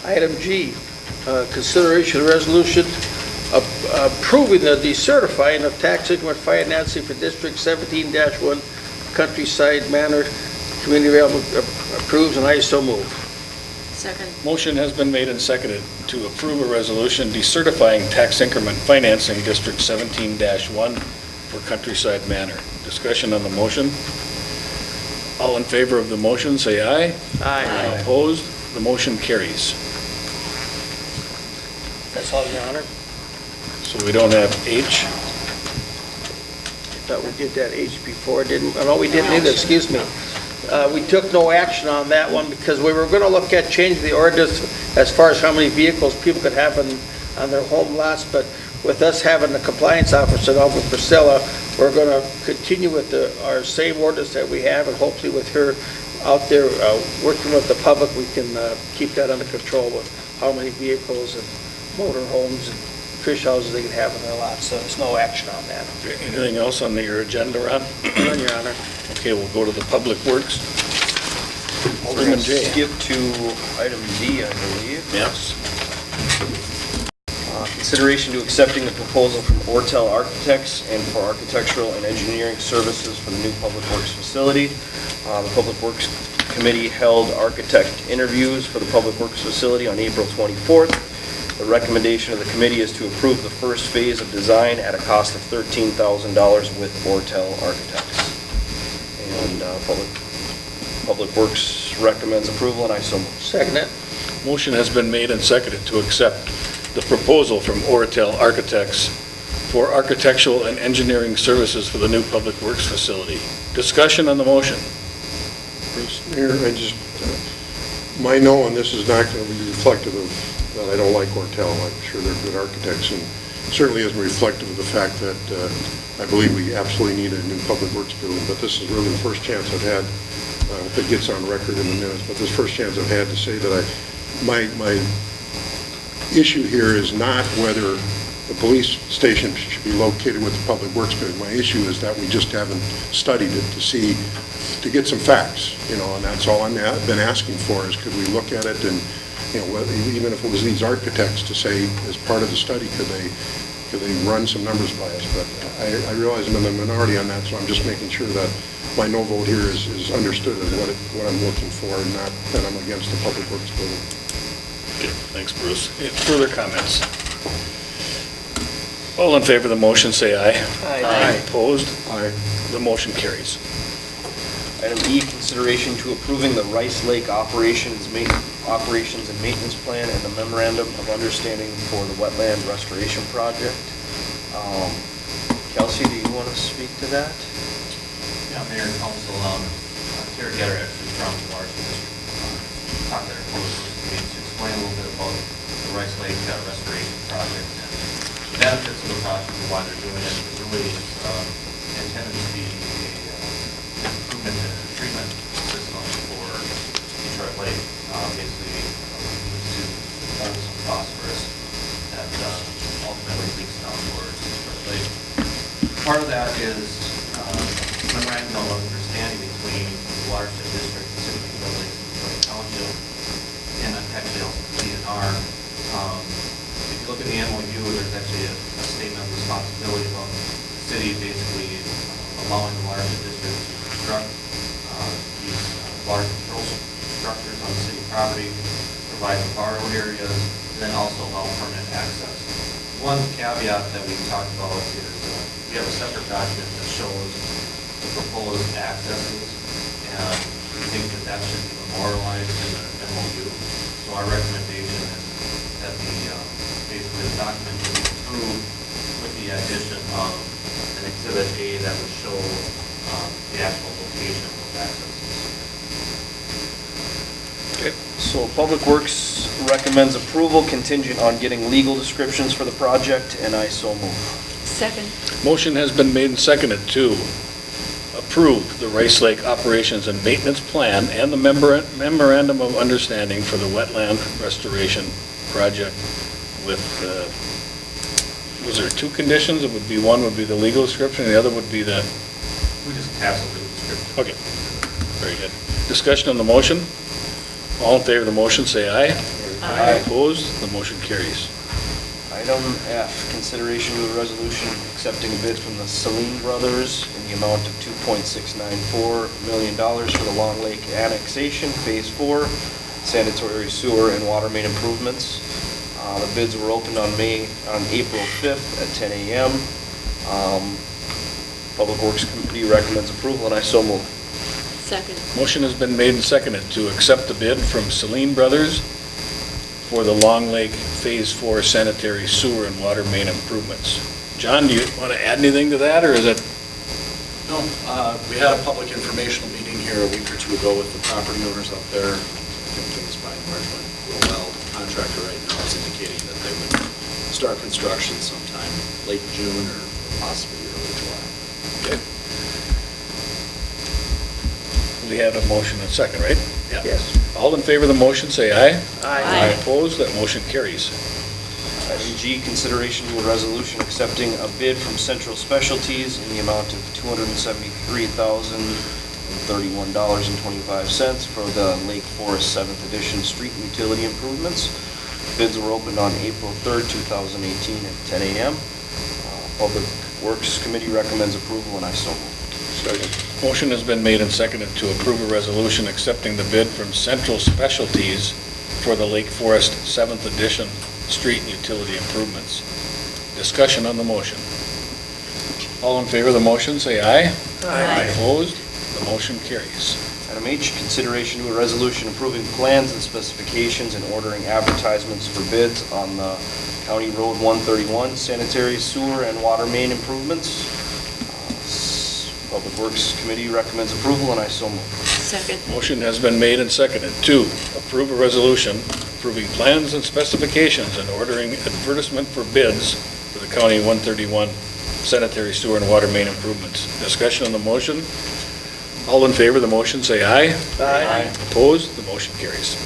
Item G, consideration of resolution approving the decertifying of tax increment financing for District 17-1 Countryside Manor. Community Development approves, and I so move. Second. Motion has been made and seconded to approve a resolution decertifying tax increment financing District 17-1 for Countryside Manor. Discussion on the motion. All in favor of the motion, say aye. Aye. Opposed, the motion carries. That's all, Your Honor. So we don't have H. I thought we did that H before, didn't, no, we didn't either, excuse me. We took no action on that one because we were going to look at changing the ordinance as far as how many vehicles people could have on their home lots, but with us having the compliance officer now with Priscilla, we're going to continue with our same ordinance that we have, and hopefully with her out there working with the public, we can keep that under control with how many vehicles and motor homes and fish houses they can have in their lots, so there's no action on that. Anything else on your agenda, Ron? None, Your Honor. Okay, we'll go to the Public Works. We're Alderman going to Jay. skip to item D, I believe. Yes. Consideration to accepting the proposal from Ortel Architects and for architectural and engineering services for the new Public Works facility. The Public Works Committee held architect interviews for the Public Works facility on April 24th. The recommendation of the committee is to approve the first phase of design at a cost of $13,000 with Ortel Architects. And Public Works recommends approval, and I so move. Second it. Motion has been made and seconded to accept the proposal from Ortel Architects for architectural and engineering services for the new Public Works facility. Discussion on the motion. Bruce, Mayor, my no on this is not going to be reflective of that I don't like Ortel. I'm sure they're good architects, and certainly isn't reflective of the fact that I believe we absolutely need a new Public Works building, but this is really the first chance I've had, if it gets on record in the minutes, but this first chance I've had to say that my issue here is not whether the police station should be located with the Public Works building. My issue is that we just haven't studied it to get some facts, and that's all I've been asking for is could we look at it and, even if it was these architects to say as part of the study, could they run some numbers by us? But I realize I'm in the minority on that, so I'm just making sure that my no vote here is understood as what I'm looking for, and not that I'm against the Public Works building. Okay, thanks, Bruce. Further comments? All in favor of the motion, say aye. Aye. Opposed? Aye. The motion carries. Item E, consideration to approving the Rice Lake operations and maintenance plan and the memorandum of understanding for the wetland restoration project. Kelsey, do you want to speak to that? Yeah, Mayor and Council, Terry Getter actually from the Water District talked to our Public Works Committee to explain a little bit about the Rice Lake restoration project and the benefits of the project and why they're doing it. It really is intended to be an improvement in the treatment system for Detroit Lake. Basically, needs to hold some phosphorus that ultimately leaks down towards Detroit Lake. Part of that is memorandum of understanding between the Watershed District, the City of Detroit Lake, and Detroit Township, and actually also the DNR. If you look at the MOU, there's actually a statement of responsibility about the city basically allowing the Watershed District to construct these water control structures on the city property, provide the borrowed areas, and then also allow permanent access. One caveat that we talked about is we have a separate document that shows the proposed accesses, and we think that should be memorialized in the MOU. So our recommendation is that basically the document be approved with the addition of an Exhibit A that would show the actual location of those accesses. Okay, so Public Works recommends approval contingent on getting legal descriptions for the project, and I so move. Second. Motion has been made and seconded to approve the Rice Lake Operations and Maintenance Plan and the Memorandum of Understanding for the Wetland Restoration Project with, was there two conditions? It would be, one would be the legal description, and the other would be the... We just passed the legal description. Okay, very good. Discussion on the motion? All in favor of the motion, say aye. Aye. Opposed? The motion carries. Item F, consideration of a resolution accepting a bid from the Saline Brothers in the amount of $2.694 million for the Long Lake Annexation, Phase 4, sanitary sewer and water main improvements. The bids were opened on April 5th at 10 a.m. Public Works Committee recommends approval, and I so move. Second. Motion has been made and seconded to accept the bid from Saline Brothers for the Long Lake Phase 4 sanitary sewer and water main improvements. John, do you want to add anything to that, or is it? No, we had a public informational meeting here a week or two ago with the property owners up there. I think things by and large went real well. The contractor right now is indicating that they would start construction sometime late June or possibly early July. Okay. We have a motion and second, right? Yeah. Yes. All in favor of the motion, say aye. Aye. Opposed? That motion carries. Item G, consideration of a resolution accepting a bid from Central Specialties in the amount of $273,031.25 for the Lake Forest 7th Edition street and utility improvements. Bids were opened on April 3rd, 2018 at 10 a.m. Public Works Committee recommends approval, and I so move. Second. Motion has been made and seconded to approve a resolution accepting the bid from Central Specialties for the Lake Forest 7th Edition street and utility improvements. Discussion on the motion. All in favor of the motion, say aye. Aye. Opposed? The motion carries. Item H, consideration of a resolution approving plans and specifications and ordering advertisements for bids on the County Road 131 sanitary sewer and water main improvements. Public Works Committee recommends approval, and I so move. Second. Motion has been made and seconded to approve a resolution approving plans and specifications and ordering advertisement for bids for the County 131 sanitary sewer and water main improvements. Discussion on the motion. All in favor of the motion, say aye. Aye. Opposed? The motion carries.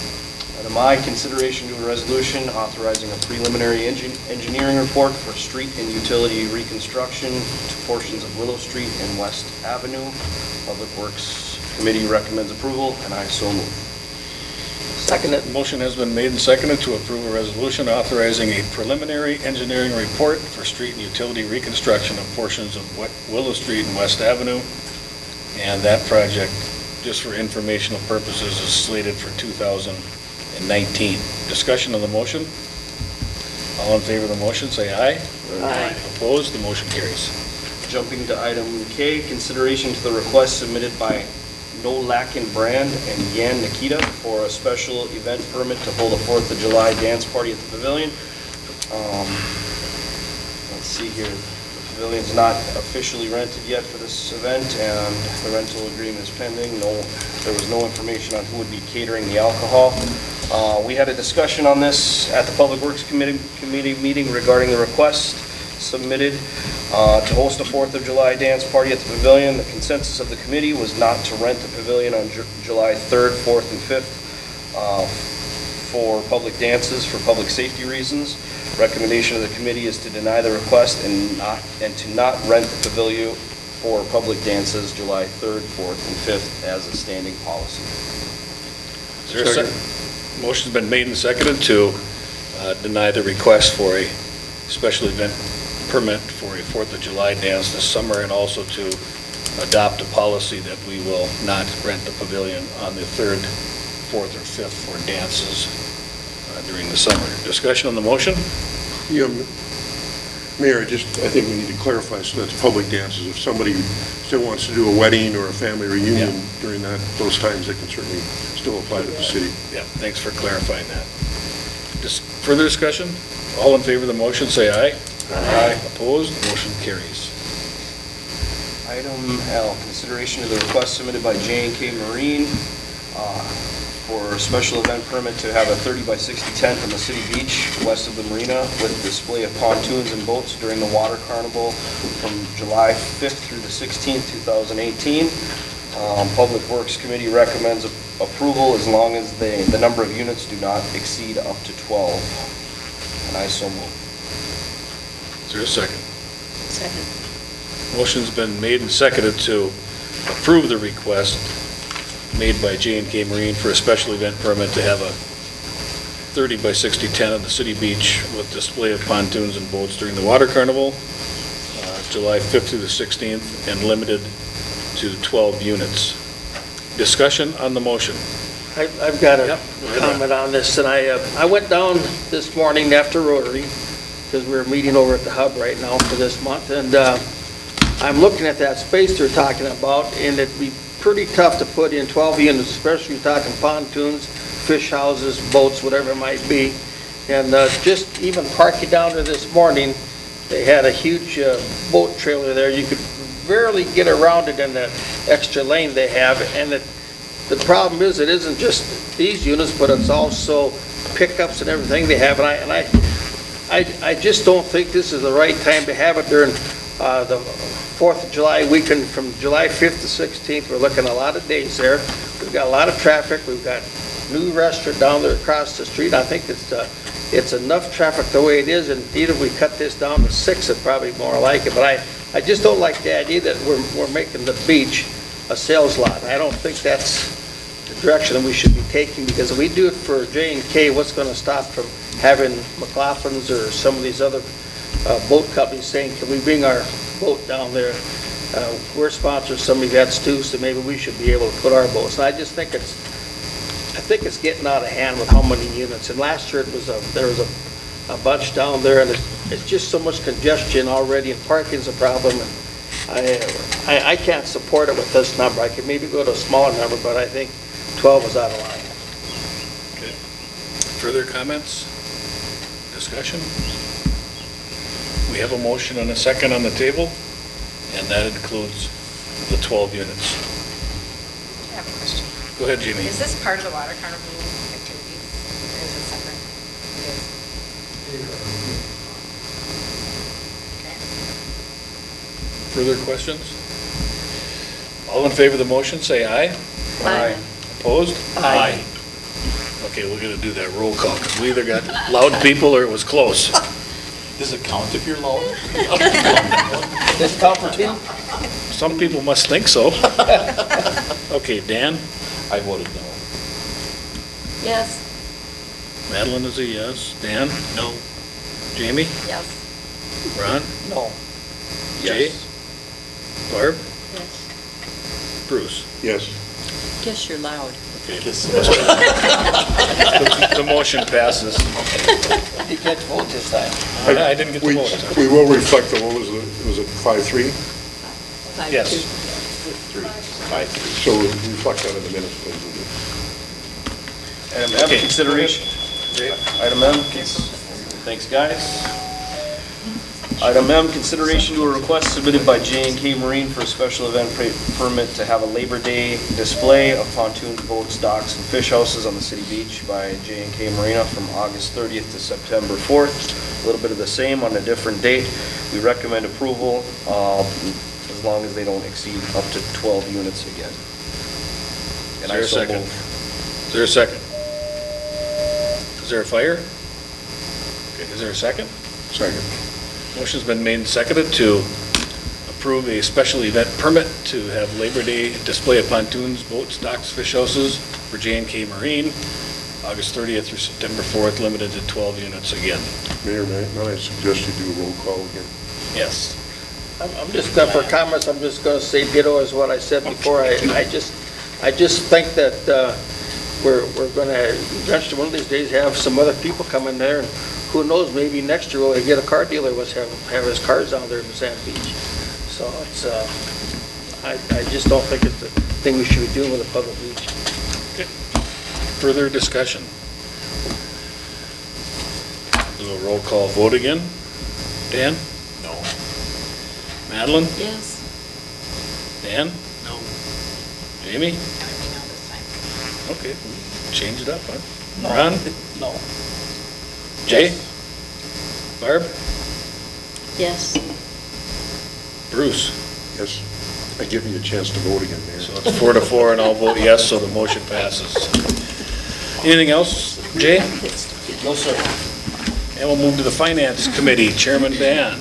Item I, consideration to a resolution authorizing a preliminary engineering report for street and utility reconstruction to portions of Willow Street and West Avenue. Public Works Committee recommends approval, and I so move. Seconded. Motion has been made and seconded to approve a resolution authorizing a preliminary engineering report for street and utility reconstruction of portions of Willow Street and West Avenue. And that project, just for informational purposes, is slated for 2019. Discussion on the motion. All in favor of the motion, say aye. Aye. Opposed? The motion carries. Jumping to item K, consideration to the request submitted by No Lackin Brand and Yan Nikita for a special event permit to hold a 4th of July dance party at the Pavilion. Let's see here. The Pavilion's not officially rented yet for this event, and the rental agreement is pending. There was no information on who would be catering the alcohol. We had a discussion on this at the Public Works Committee meeting regarding the request submitted to host a 4th of July dance party at the Pavilion. The consensus of the committee was not to rent the Pavilion on July 3rd, 4th, and 5th for public dances for public safety reasons. Recommendation of the committee is to deny the request and to not rent the Pavilion for public dances July 3rd, 4th, and 5th as a standing policy. Is there a second? Motion's been made and seconded to deny the request for a special event permit for a 4th of July dance this summer, and also to adopt a policy that we will not rent the Pavilion on the 3rd, 4th, or 5th for dances during the summer. Discussion on the motion? Yeah, Mayor, I think we need to clarify, so that's public dances. If somebody still wants to do a wedding or a family reunion during those times, they can certainly still apply to the city. Yeah, thanks for clarifying that. Further discussion? All in favor of the motion, say aye. Aye. Opposed? Motion carries. Item L, consideration of the request submitted by J&K Marine for a special event permit to have a 30 by 60 tent on the city beach west of the marina with display of pontoons and boats during the water carnival from July 5th through the 16th, 2018. Public Works Committee recommends approval as long as the number of units do not exceed up to 12. And I so move. Is there a second? Second. Motion's been made and seconded to approve the request made by J&K Marine for a special event permit to have a 30 by 60 tent on the city beach with display of pontoons and boats during the water carnival, July 5th through the 16th, and limited to 12 units. Discussion on the motion. I've got a comment on this, and I went down this morning after Rotary, because we're meeting over at the hub right now for this month, and I'm looking at that space they're talking about, and it'd be pretty tough to put in 12 units, especially you're talking pontoons, fish houses, boats, whatever it might be. And just even parking down there this morning, they had a huge boat trailer there. You could barely get around it in that extra lane they have, and the problem is it isn't just these units, but it's also pickups and everything they have, and I just don't think this is the right time to have it during the 4th of July weekend from July 5th to 16th. We're looking at a lot of days there. We've got a lot of traffic. We've got new restaurant down there across the street. I think it's enough traffic the way it is, and either we cut this down to 6, it's probably more like it. But I just don't like the idea that we're making the beach a sales lot. I don't think that's the direction that we should be taking, because if we do it for J&K, what's going to stop from having McLaughlin's or some of these other boat companies saying, can we bring our boat down there? We're sponsors some events too, so maybe we should be able to put our boats. And I just think it's getting out of hand with how many units. And last year there was a bunch down there, and it's just so much congestion already, and parking's a problem. And I can't support it with this number. I could maybe go to a smaller number, but I think 12 is out of line. Okay. Further comments? Discussion? We have a motion and a second on the table, and that includes the 12 units. I have a question. Go ahead, Jamie. Is this part of the water carnival activities, or is it separate? It is. Okay. Further questions? All in favor of the motion, say aye. Aye. Opposed? Aye. Okay, we're going to do that roll call, because we either got loud people or it was close. Does it count if you're loud? This count for two? Some people must think so. Okay, Dan? I voted no. Yes. Madeline is a yes. Dan? No. Jamie? Yes. Ron? No. Jay? Yes. Barb? Yes. Bruce? Yes. Guess you're loud. Okay. The motion passes. You can't vote this time. I didn't get the vote. We will reflect the, what was it 5-3? Yes. 5-3. So we'll reflect that in the minutes, please. Item M, Okay. consideration. Item M, thanks, guys. Item M, consideration to a request submitted by J&K Marine for a special event permit to have a Labor Day display of pontoons, boats, docks, and fish houses on the city beach by J&K Marina from August 30th to September 4th. A little bit of the same on a different date. We recommend approval as long as they don't exceed up to 12 units again. And I so move. Is there a second? Is there a fire? Okay, is there a second? Second. Motion's been made and seconded to approve a special event permit to have Labor Day display of pontoons, boats, docks, fish houses for J&K Marine, August 30th through September 4th, limited to 12 units again. Mayor, may I suggest you do a roll call again? Yes. I'm just, for comments, I'm just going to say ditto as what I said before. I just think that we're going to eventually one of these days have some other people come in there, and who knows, maybe next year we'll get a car dealer was have his cars down there in the Sand Beach. So it's, I just don't think it's the thing we should be doing with a public beach. Okay. Further discussion? Do a roll call vote again. Dan? No. Madeline? Yes. Dan? No. Jamie? Gotta be no this time. Okay. change it up, huh? Ron? No. Jay? Barb? Yes. Bruce? Yes. I give you a chance to vote again, Mayor. So it's 4-4, and I'll vote yes, so the motion passes. Anything else, Jay? No, sir. And we'll move to the Finance Committee. Chairman Dan.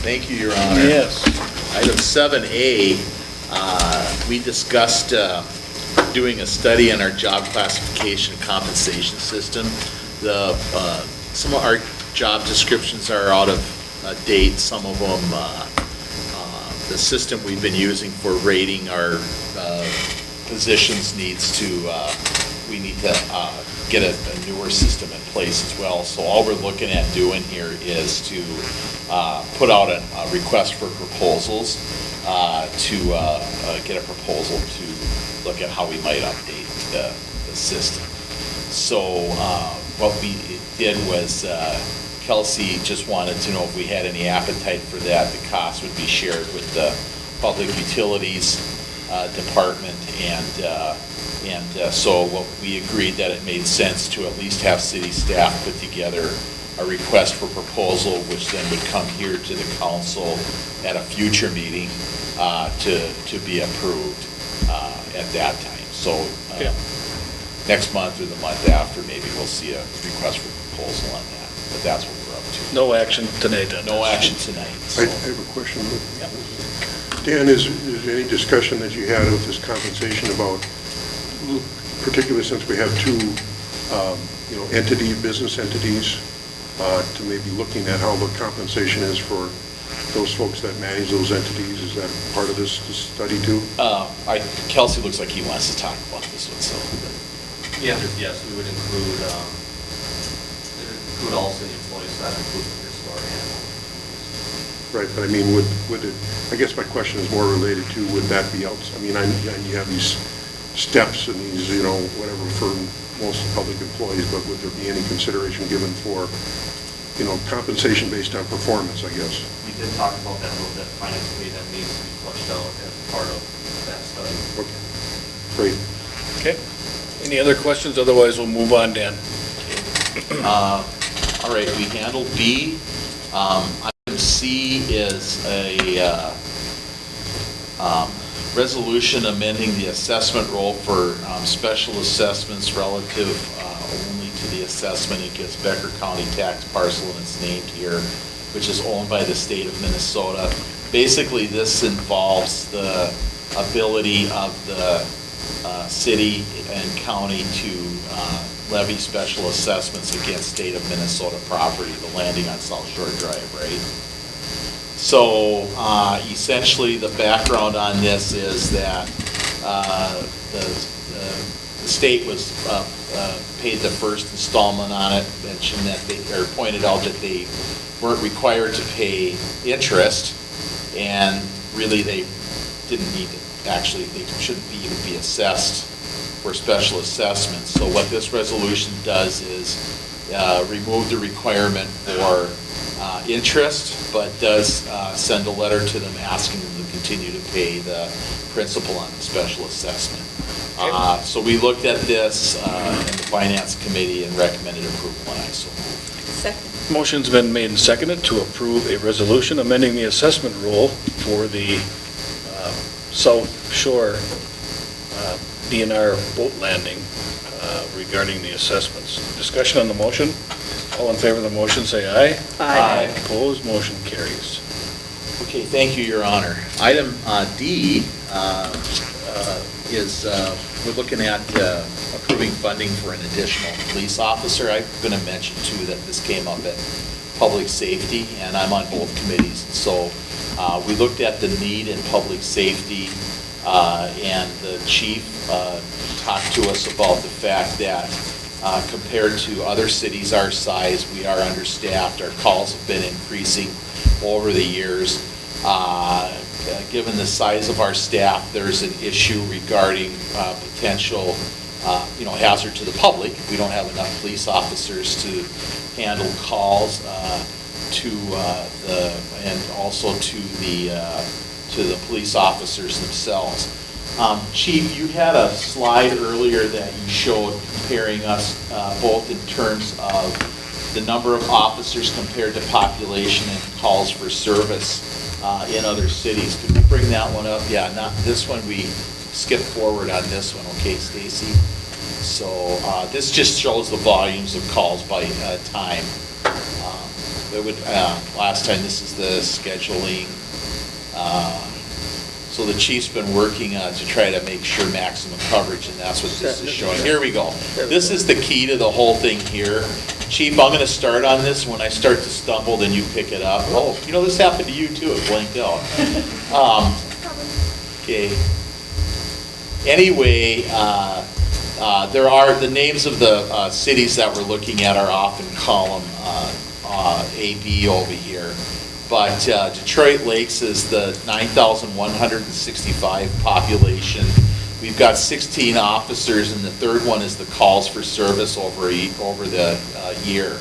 Thank you, Your Honor. Yes. Item 7A, we discussed doing a study on our job classification compensation system. Some of our job descriptions are out of date. Some of them, the system we've been using for rating our positions we need to get a newer system in place as well. So all we're looking at doing here is to put out a request for proposals to get a proposal to look at how we might update the system. So what we did was Kelsey just wanted to know if we had any appetite for that. The cost would be shared with the Public Utilities Department, and so what we agreed that it made sense to at least have city staff put together a request for proposal, which then would come here to the council at a future meeting to be approved at that time. So next month or the month after, maybe we'll see a request for proposal on that. But that's what we're up to. No action tonight, then? No action tonight. I have a question. Dan, is there any discussion that you had with this compensation about, particularly since we have two, business entities, to maybe looking at how the compensation is for those folks that manage those entities? Is that part of this study too? Kelsey looks like he wants to talk about this one, so. The answer is yes, we would include also the employees, so that includes your store animal. Right, but I mean, would it, I guess my question is more related to, would that be else? I mean, you have these steps and these, whatever for most public employees, but would there be any consideration given for, compensation based on performance, I guess? We did talk about that a little bit, finance committee, that needs to be flushed out as part of that study. Okay, great. Okay. Any other questions? Otherwise, we'll move on, Dan. All right, we handled B. Item C is a resolution amending the assessment roll for special assessments relative only to the assessment against Becker County tax parcel, and it's named here, which is owned by the state of Minnesota. Basically, this involves the ability of the city and county to levy special assessments against state of Minnesota property, the landing on South Shore Drive, right? So essentially, the background on this is that the state was paid the first installment on it, mentioned that pointed out that they weren't required to pay interest, and really they didn't need to. Actually, they shouldn't even be assessed for special assessments. So what this resolution does is remove the requirement for interest, but does send a letter to them asking them to continue to pay the principal on the special assessment. So we looked at this in the Finance Committee and recommended approval, and I so moved. Second. Motion's been made and seconded to approve a resolution amending the assessment rule for the South Shore DNR boat landing regarding the assessments. Discussion on the motion? All in favor of the motion, say aye. Aye. Opposed, motion carries. Okay, thank you, Your Honor. Item D is we're looking at approving funding for an additional police officer. I'm going to mention too that this came up at Public Safety, and I'm on both committees. So we looked at the need in public safety, and the chief talked to us about the fact that compared to other cities our size, we are understaffed. Our calls have been increasing over the years. Given the size of our staff, there's an issue regarding potential, hazard to the public. We don't have enough police officers to handle calls and also to the police officers themselves. Chief, you had a slide earlier that you showed comparing us both in terms of the number of officers compared to population and calls for service in other cities. Could we bring that one up? Yeah, not this one. We skip forward on this one, okay, Stacy? So this just shows the volumes of calls by time. Last time, this is the scheduling. So the chief's been working to try to make sure maximum coverage, and that's what this is showing. Here we go. This is the key to the whole thing here. Chief, I'm going to start on this. When I start to stumble, then you pick it up. Oh, you know, this happened to you too. It blanked out. Okay. Anyway, there are the names of the cities that we're looking at are off in column AB over here. But Detroit Lakes is the 9,165 population. We've got 16 officers, and the third one is the calls for service over the year.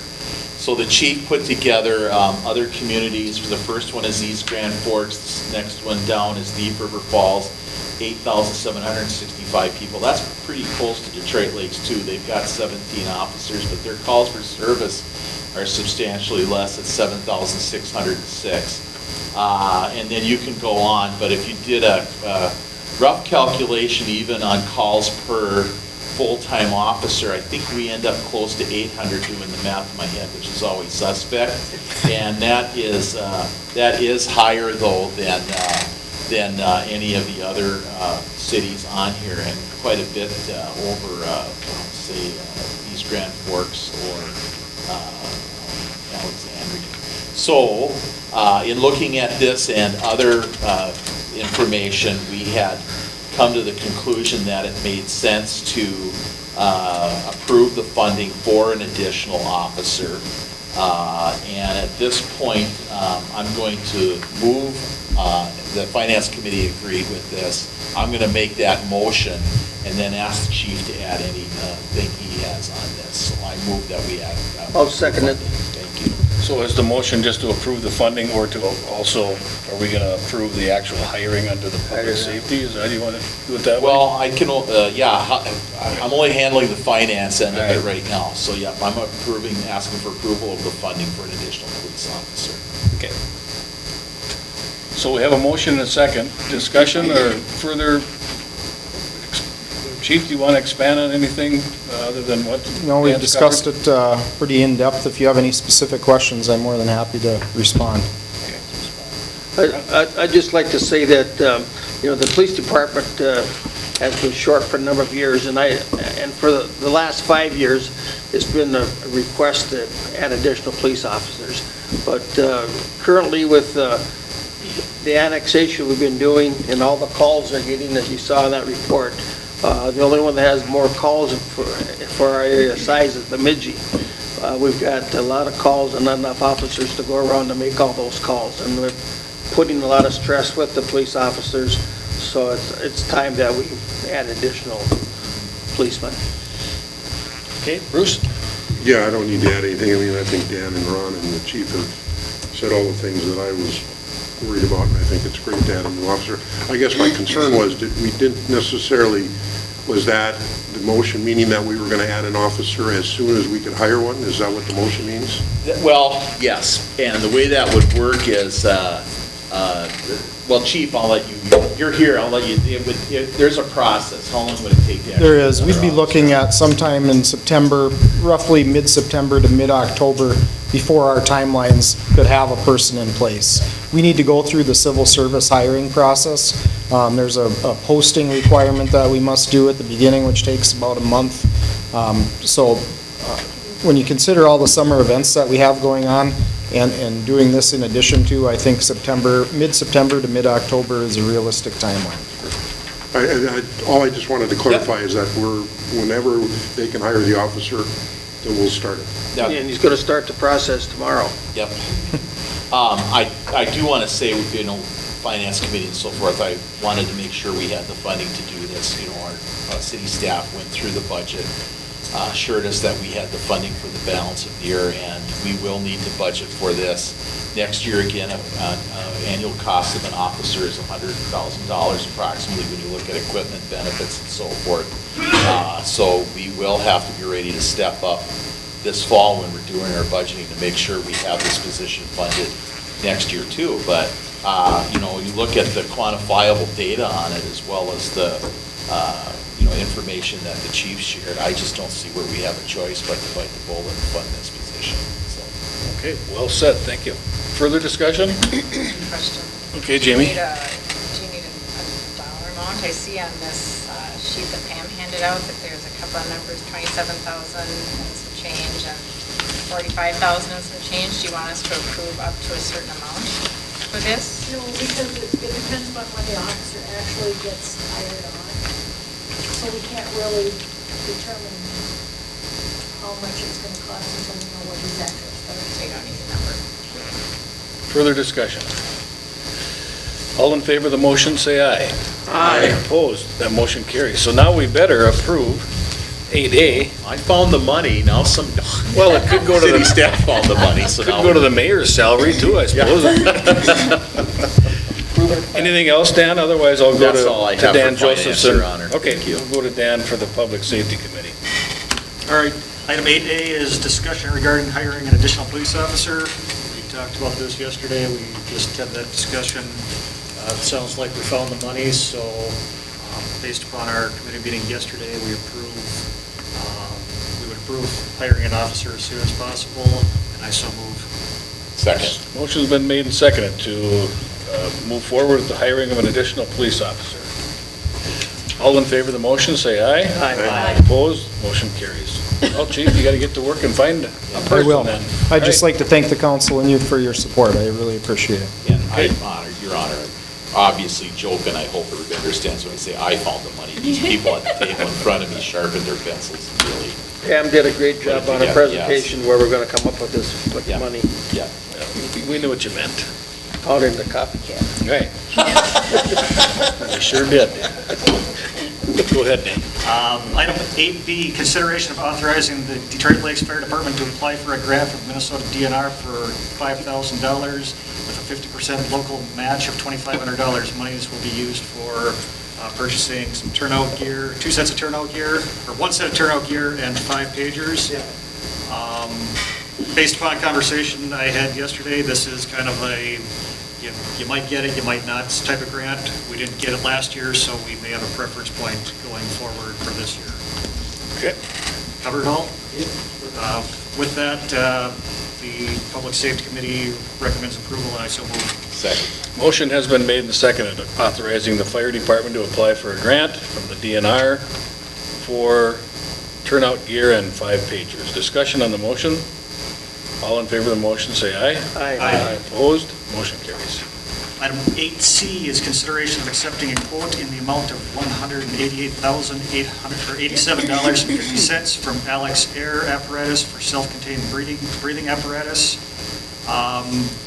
So the chief put together other communities. The first one is East Grand Forks. The next one down is Deep River Falls, 8,765 people. That's pretty close to Detroit Lakes too. They've got 17 officers, but their calls for service are substantially less at 7,606. And then you can go on, but if you did a rough calculation even on calls per full-time officer, I think we end up close to 800 doing the math in my head, which is always suspect. And that is higher though than any of the other cities on here, and quite a bit over, say, East Grand Forks or Alexandria. So, in looking at this and other information, we had come to the conclusion that it made sense to approve the funding for an additional officer. And at this point, I'm going to move, the Finance Committee agreed with this. I'm going to make that motion and then ask the chief to add anything he has on this. So I move that we add. I'll second it. Thank you. So is the motion just to approve the funding, or to also, are we going to approve the actual hiring under the public safety? Is that how you want to do it that way? Well, I can, I'm only handling the finance end of it right now. So yeah, I'm asking for approval of the funding for an additional police officer. Okay. So we have a motion and a second. Discussion or further? Chief, do you want to expand on anything other than what? No, we've discussed it pretty in-depth. If you have any specific questions, I'm more than happy to respond. I'd just like to say that, the police department has been short for a number of years, and for the last 5 years, it's been a request to add additional police officers. But currently with the annexation we've been doing and all the calls they're getting, as you saw in that report, the only one that has more calls for our area size is Bemidji. We've got a lot of calls and not enough officers to go around to make all those calls, and we're putting a lot of stress with the police officers, so it's time that we add additional policemen. Okay, Bruce? Yeah, I don't need to add anything. I mean, I think Dan and Ron and the chief have said all the things that I was worried about, and I think it's great to add a new officer. I guess my concern was that we didn't necessarily, was that the motion meaning that we were going to add an officer as soon as we could hire one? Is that what the motion means? Well, yes, and the way that would work is, well, Chief, I'll let you, you're here, I'll let you, there's a process. How long would it take to? There is. We'd be looking at sometime in September, roughly mid-September to mid-October, before our timelines could have a person in place. We need to go through the civil service hiring process. There's a posting requirement that we must do at the beginning, which takes about a month. When you consider all the summer events that we have going on, and doing this in addition to, I think mid-September to mid-October is a realistic timeline. All I just wanted to clarify is that whenever they can hire the officer, then we'll start it. Yep. And he's going to start the process tomorrow. Yep. I do want to say, Finance Committee and so forth, I wanted to make sure we had the funding to do this. Our city staff went through the budget assured us that we had the funding for the balance of the year, and we will need to budget for this. Next year, again, annual cost of an officer is $100,000 approximately when you look at equipment, benefits, and so forth. So we will have to be ready to step up this fall when we're doing our budgeting to make sure we have this position funded next year too. But, you know, you look at the quantifiable data on it as well as the, you know, information that the chief shared, I just don't see where we have a choice but to bite the bullet and fund this position. So. Okay, well said, thank you. Further discussion? Question. Okay, Jamie. Do you need a dollar amount? I see on this sheet that Pam handed out that there's a couple of numbers, 27,000 and some change, and 45,000 and some change. Do you want us to approve up to a certain amount for this? No, because it depends on when the officer actually gets hired on. So we can't really determine how much it's going to cost until we know what he's actually starting. So you don't need a number. Further discussion? All in favor of the motion, say aye. Aye. Opposed? That motion carries. So now we better approve 8A. I found the money, now some. Well, it could go to City the staff found the money, so could now. go to the mayor's salary too, I suppose. Anything else, Dan? Otherwise, I'll go That's all I to have Dan for finance, Josephson. Your Honor. Okay, Thank you. we'll go to Dan for the Public Safety Committee. All right, item 8A is discussion regarding hiring an additional police officer. We talked about this yesterday, we just had that discussion. It sounds like we found the money, so based upon our committee meeting yesterday, we would approve hiring an officer as soon as possible, and I so move. Second. Motion's been made and seconded to move forward with the hiring of an additional police officer. All in favor of the motion, say aye. Aye. Opposed? Motion carries. Well, Chief, you got to get to work and find a person I will. then. I'd just All right. like to thank the council and you for your support. I really appreciate it. And I honor, Your Honor, obviously joke, and I hope everybody understands when I say I found the money. These people at the table in front of me sharpened their pencils, really. Pam did a great job on her Yeah, presentation where we're going to come up with this money Yeah. We knew what you meant. out in the coffee can. Right. We sure did. Go ahead, Dan. Item 8B, consideration of authorizing the Detroit Lakes Fire Department to apply for a grant from Minnesota DNR for $5,000 with a 50% local match of $2,500. Monies will be used for purchasing some turnout gear, 2 sets of turnout gear, or 1 set of turnout gear and 5 pagers. Based upon a conversation I had yesterday, this is kind of a, you might get it, you might not type of grant. We didn't get it last year, so we may have a preference point going forward for this year. Okay. Covered all? With that, the Public Safety Committee recommends approval, and I so move. Second. Motion has been made and seconded authorizing the fire department to apply for a grant from the DNR for turnout gear and 5 pagers. Discussion on the motion? All in favor of the motion, say aye. Aye. Opposed? Motion carries. Item 8C is consideration of accepting a quote in the amount of $188,887.50 from Alex Air Apparatus for self-contained breathing apparatus.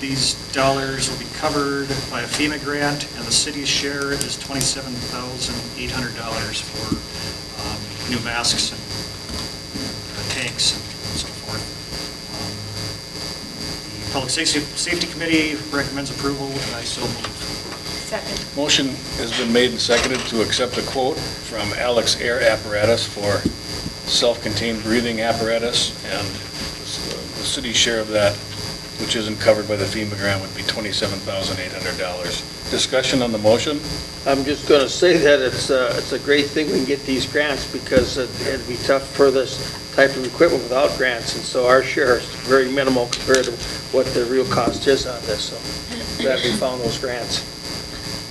These dollars will be covered by a FEMA grant, and the city's share is $27,800 for new masks and tanks and so forth. The Public Safety Committee recommends approval, and I so move. Second. Motion has been made and seconded to accept a quote from Alex Air Apparatus for self-contained breathing apparatus, and the city's share of that, which isn't covered by the FEMA grant, would be $27,800. Discussion on the motion? I'm just going to say that it's a great thing we can get these grants because it'd be tough for this type of equipment without grants, and so our share is very minimal compared to what the real cost is on this, so glad we found those grants.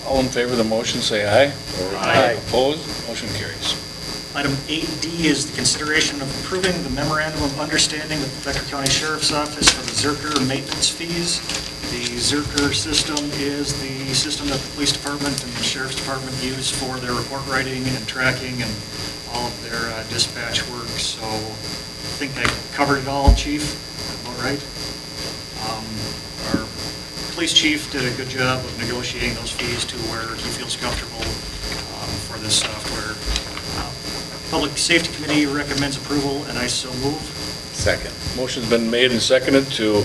All in favor of the motion, say aye. Aye. Opposed? Motion carries. Item 8D is the consideration of approving the memorandum of understanding with the Becker County Sheriff's Office for the Zerker maintenance fees. The Zerker system is the system that the police department and the sheriff's department use for their report writing and tracking and all of their dispatch work. So I think I covered it all, Chief. All right. Our police chief did a good job of negotiating those fees to where he feels comfortable for this software. Public Safety Committee recommends approval, and I so move. Second. Motion's been made and seconded to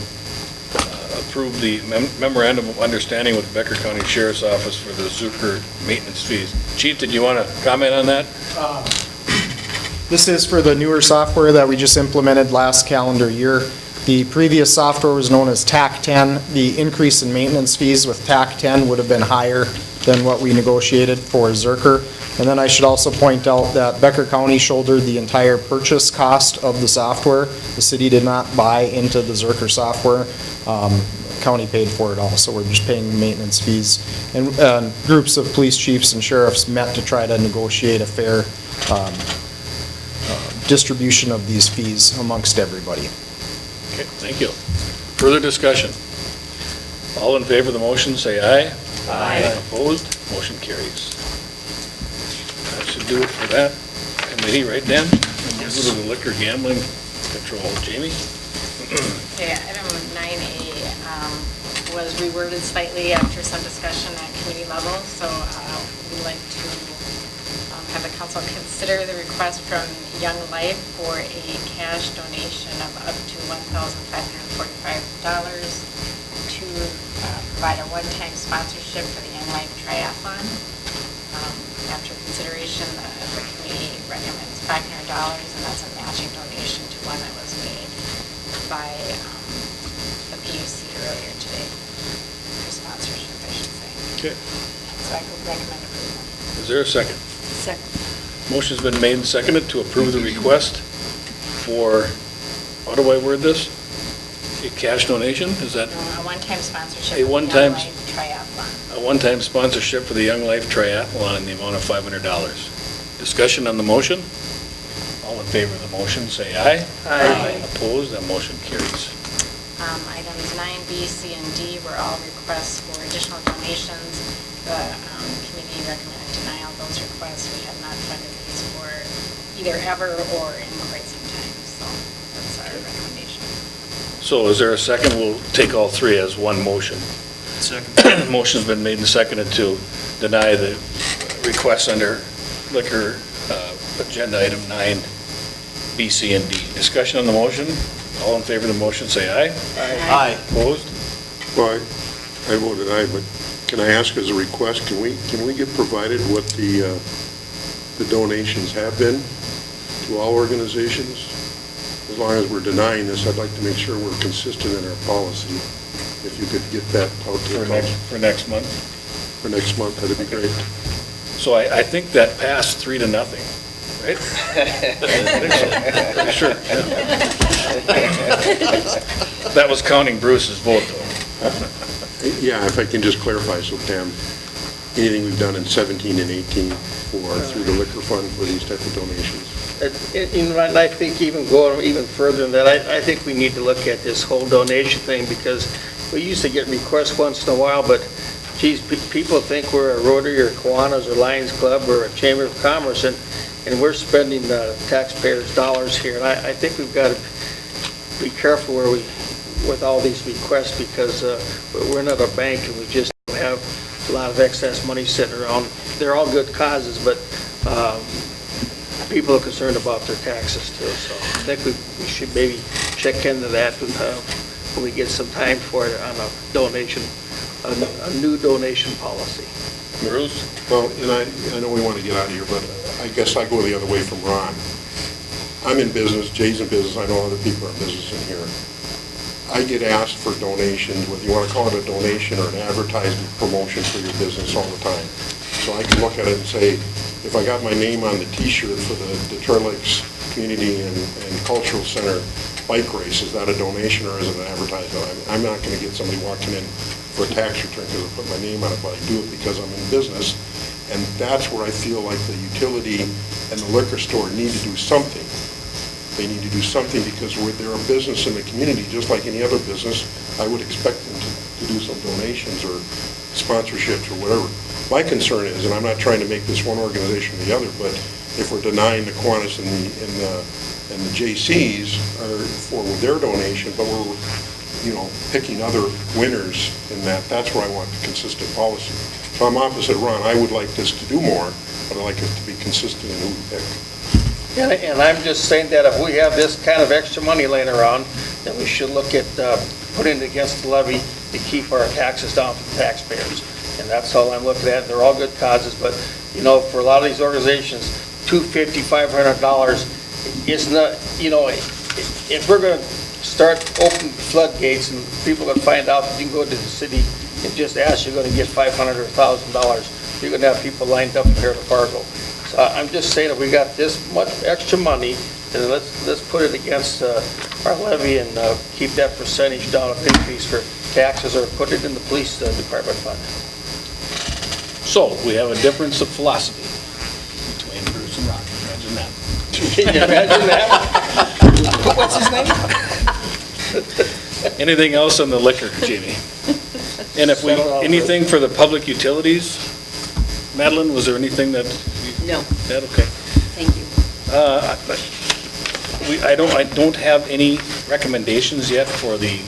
approve the memorandum of understanding with Becker County Sheriff's Office for the Zucker maintenance fees. Chief, did you want to comment on that? This is for the newer software that we just implemented last calendar year. The previous software was known as TAC 10. The increase in maintenance fees with TAC 10 would have been higher than what we negotiated for Zerker. And then I should also point out that Becker County shouldered the entire purchase cost of the software. The city did not buy into the Zerker software. County paid for it all, so we're just paying the maintenance fees. And groups of police chiefs and sheriffs met to try to negotiate a fair distribution of these fees amongst everybody. Okay, thank you. Further discussion? All in favor of the motion, say aye. Aye. Opposed? Motion carries. That should do it for that committee, right, Dan? And we'll go to the liquor gambling control. Jamie? Okay, item 9A was reworded slightly after some discussion at committee level, so we'd like to have the council consider the request from Young Life for a cash donation of up to $1,545 to provide a one-time sponsorship for the Young Life Triathlon. After consideration, the committee recommends $500, and that's a matching donation to one that was made by the PUC earlier today, for sponsorship, I should say. Okay. So I would recommend approval. Is there a second? Second. Motion's been made and seconded to approve the request for, how do I word this? A cash donation, is that? No, a one-time sponsorship. A for the one-time- Young Life Triathlon. A one-time sponsorship for the Young Life Triathlon in the amount of $500. Discussion on the motion? All in favor of the motion, say aye. Aye. Opposed, that motion carries. Items 9B, C, and D were all requests for additional donations. The committee recommended denial of those requests. We have not funded these for either ever or in quite some time, so that's our recommendation. So is there a second? We'll take all three as one motion. Second. Motion's been made and seconded to deny the requests under liquor agenda item 9, B, C, and D. Discussion on the motion? All in favor of the motion, say aye. Aye. Opposed? Well, I voted aye, but can I ask as a request, can we get provided what the donations have been to all organizations? As long as we're denying this, I'd like to make sure we're consistent in our policy. If you could get that out to the council. For next month? For next month, that'd be great. So I think that passed 3-0, right? Pretty sure, yeah. That was counting Bruce's vote, though. Yeah, if I can just clarify, so Pam, anything we've done in 17 and 18 through the liquor fund for these type of donations? And I think even going even further than that, I think we need to look at this whole donation thing, because we used to get requests once in a while, but geez, people think we're a Rotary or Kiwanis or Lions Club or a Chamber of Commerce, and we're spending taxpayers' dollars here. And I think we've got to be careful with all these requests, because we're not a bank and we just don't have a lot of excess money sitting around. They're all good causes, but people are concerned about their taxes too. So I think we should maybe check into that when we get some time for it on a donation, a new donation policy. Bruce? Well, and I know we want to get out of here, but I guess I go the other way from Ron. I'm in business, Jay's in business, I know other people are in business in here. I get asked for donations, whether you want to call it a donation or an advertisement promotion for your business all the time. So I can look at it and say, if I got my name on the T-shirt for the Detroit Lakes Community and Cultural Center bike race, is that a donation or is it an advertisement? I'm not going to get somebody walking in for a tax return because I put my name on it, but I do it because I'm in business. And that's where I feel like the utility and the liquor store need to do something. They need to do something because they're a business in the community, just like any other business. I would expect them to do some donations or sponsorships or whatever. My concern is, and I'm not trying to make this one organization or the other, but if we're denying the Kiwanis and the JCs for their donation, but we're picking other winners in that's where I want the consistent policy. So I'm opposite Ron. I would like this to do more, but I'd like it to be consistent in who we pick. And I'm just saying that if we have this kind of extra money laying around, then we should look at putting it against the levy to keep our taxes down for the taxpayers. And that's all I'm looking at. They're all good causes, but, you know, for a lot of these organizations, $250, $500 is not, you know, if we're going to start opening floodgates and people are going to find out that you can go to the city and just ask, you're going to get $500 or $1,000, you're going to have people lined up here to Fargo. So I'm just saying, if we got this much extra money, then let's put it against our levy and keep that percentage down of increase for taxes, or put it in the police department fund. So, we have a difference of philosophy between Bruce and Ron. Imagine that. Can you imagine that? What's his name? Anything else on the liquor, Jamie? And if we, anything for the public utilities? Madeline, was there anything that? No. That, okay. Thank you. I don't have any recommendations yet for the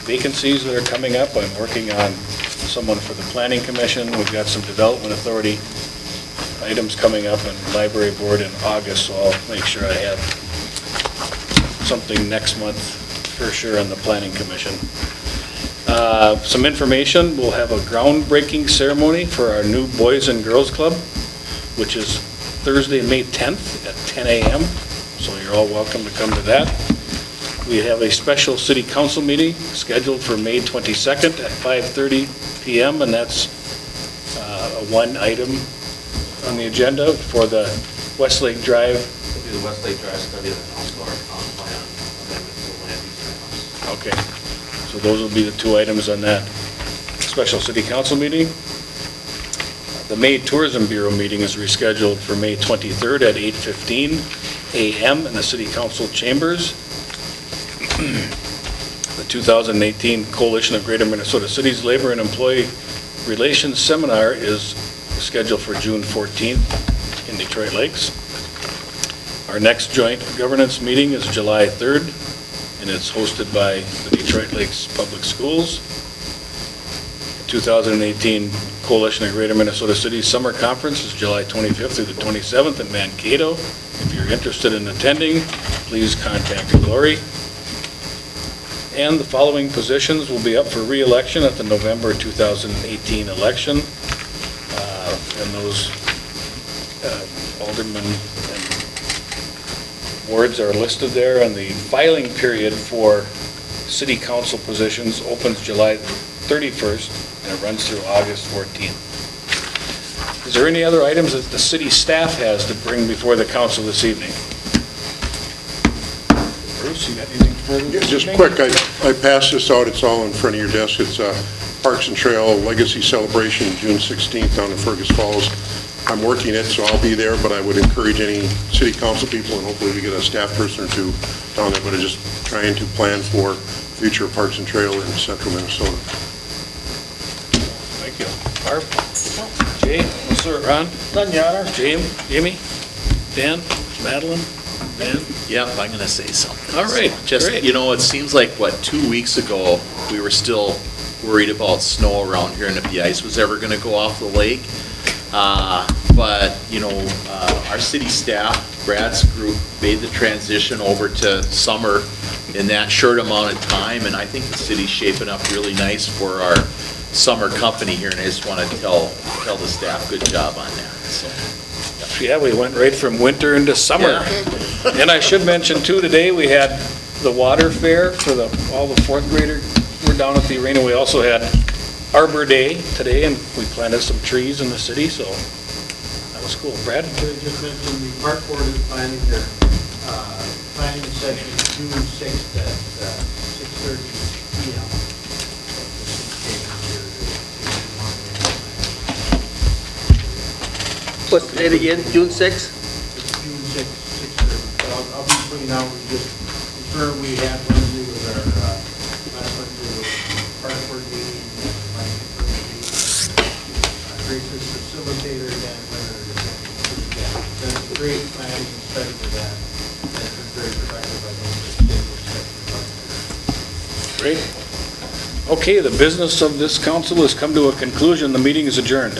vacancies that are coming up. I'm working on someone for the planning commission. We've got some development authority items coming up in library board in August, so I'll make sure I have something next month for sure on the planning commission. Some information, we'll have a groundbreaking ceremony for our new Boys and Girls Club, which is Thursday, May 10th at 10 a.m. So you're all welcome to come to that. We have a special city council meeting scheduled for May 22nd at 5:30 p.m. and that's one item on the agenda for the Westlake Drive. It'll be the Westlake Drive study of the council plan amendment to land use maps. Okay, so those will be the two items on that special city council meeting. The May Tourism Bureau meeting is rescheduled for May 23rd at 8:15 a.m. in the city council chambers. The 2018 Coalition of Greater Minnesota Cities Labor and Employee Relations Seminar is scheduled for June 14th in Detroit Lakes. Our next joint governance meeting is July 3rd, and it's hosted by the Detroit Lakes Public Schools. The 2018 Coalition of Greater Minnesota Cities Summer Conference is July 25th through the 27th in Mankato. If you're interested in attending, please contact Lori. And the following positions will be up for re-election at the November 2018 election. And those aldermen and wards are listed there. And the filing period for city council positions opens July 31st and it runs through August 14th. Is there any other items that the city staff has to bring before the council this evening? Bruce, you got anything further? Yeah, just quick, I passed this out, it's all in front of your desk. It's Parks and Trail Legacy Celebration, June 16th down in Fergus Falls. I'm working it, so I'll be there, but I would encourage any city council people, and hopefully we get a staff person or two down there, but I'm just trying to plan for future Parks and Trail in central Minnesota. Thank you. Barb? Jay? No, sir. Ron? None, Your Honor. Jamie? Dan? Madeline? Dan? Yep, I'm going to say something. All right, Just, great. you know, it seems like, 2 weeks ago, we were still worried about snow around here and if the ice was ever going to go off the lake. But, you know, our city staff, Brad's group, made the transition over to summer in that short amount of time, and I think the city's shaping up really nice for our summer company here, and I just want to tell the staff, good job on that, so. Yeah, we went right from winter into summer. Yeah. And I should mention too, today we had the water fair for all the fourth graders. We're down at the arena. We also had Arbor Day today, and we planted some trees in the city, so that was cool. Brad? I just mentioned the park board is planning their planning session June 6th at 6:30 p.m. What's the date again? June 6th? It's June 6th, 6:30. But I'll be putting out, we just confirmed we had Wednesday with our last Wednesday with park board meeting and my Grace's facilitator, Dan Leonard, that's a great planning and study for that. That's been very productive. I know Great. Okay, the business of this council has come to a conclusion. The meeting is adjourned.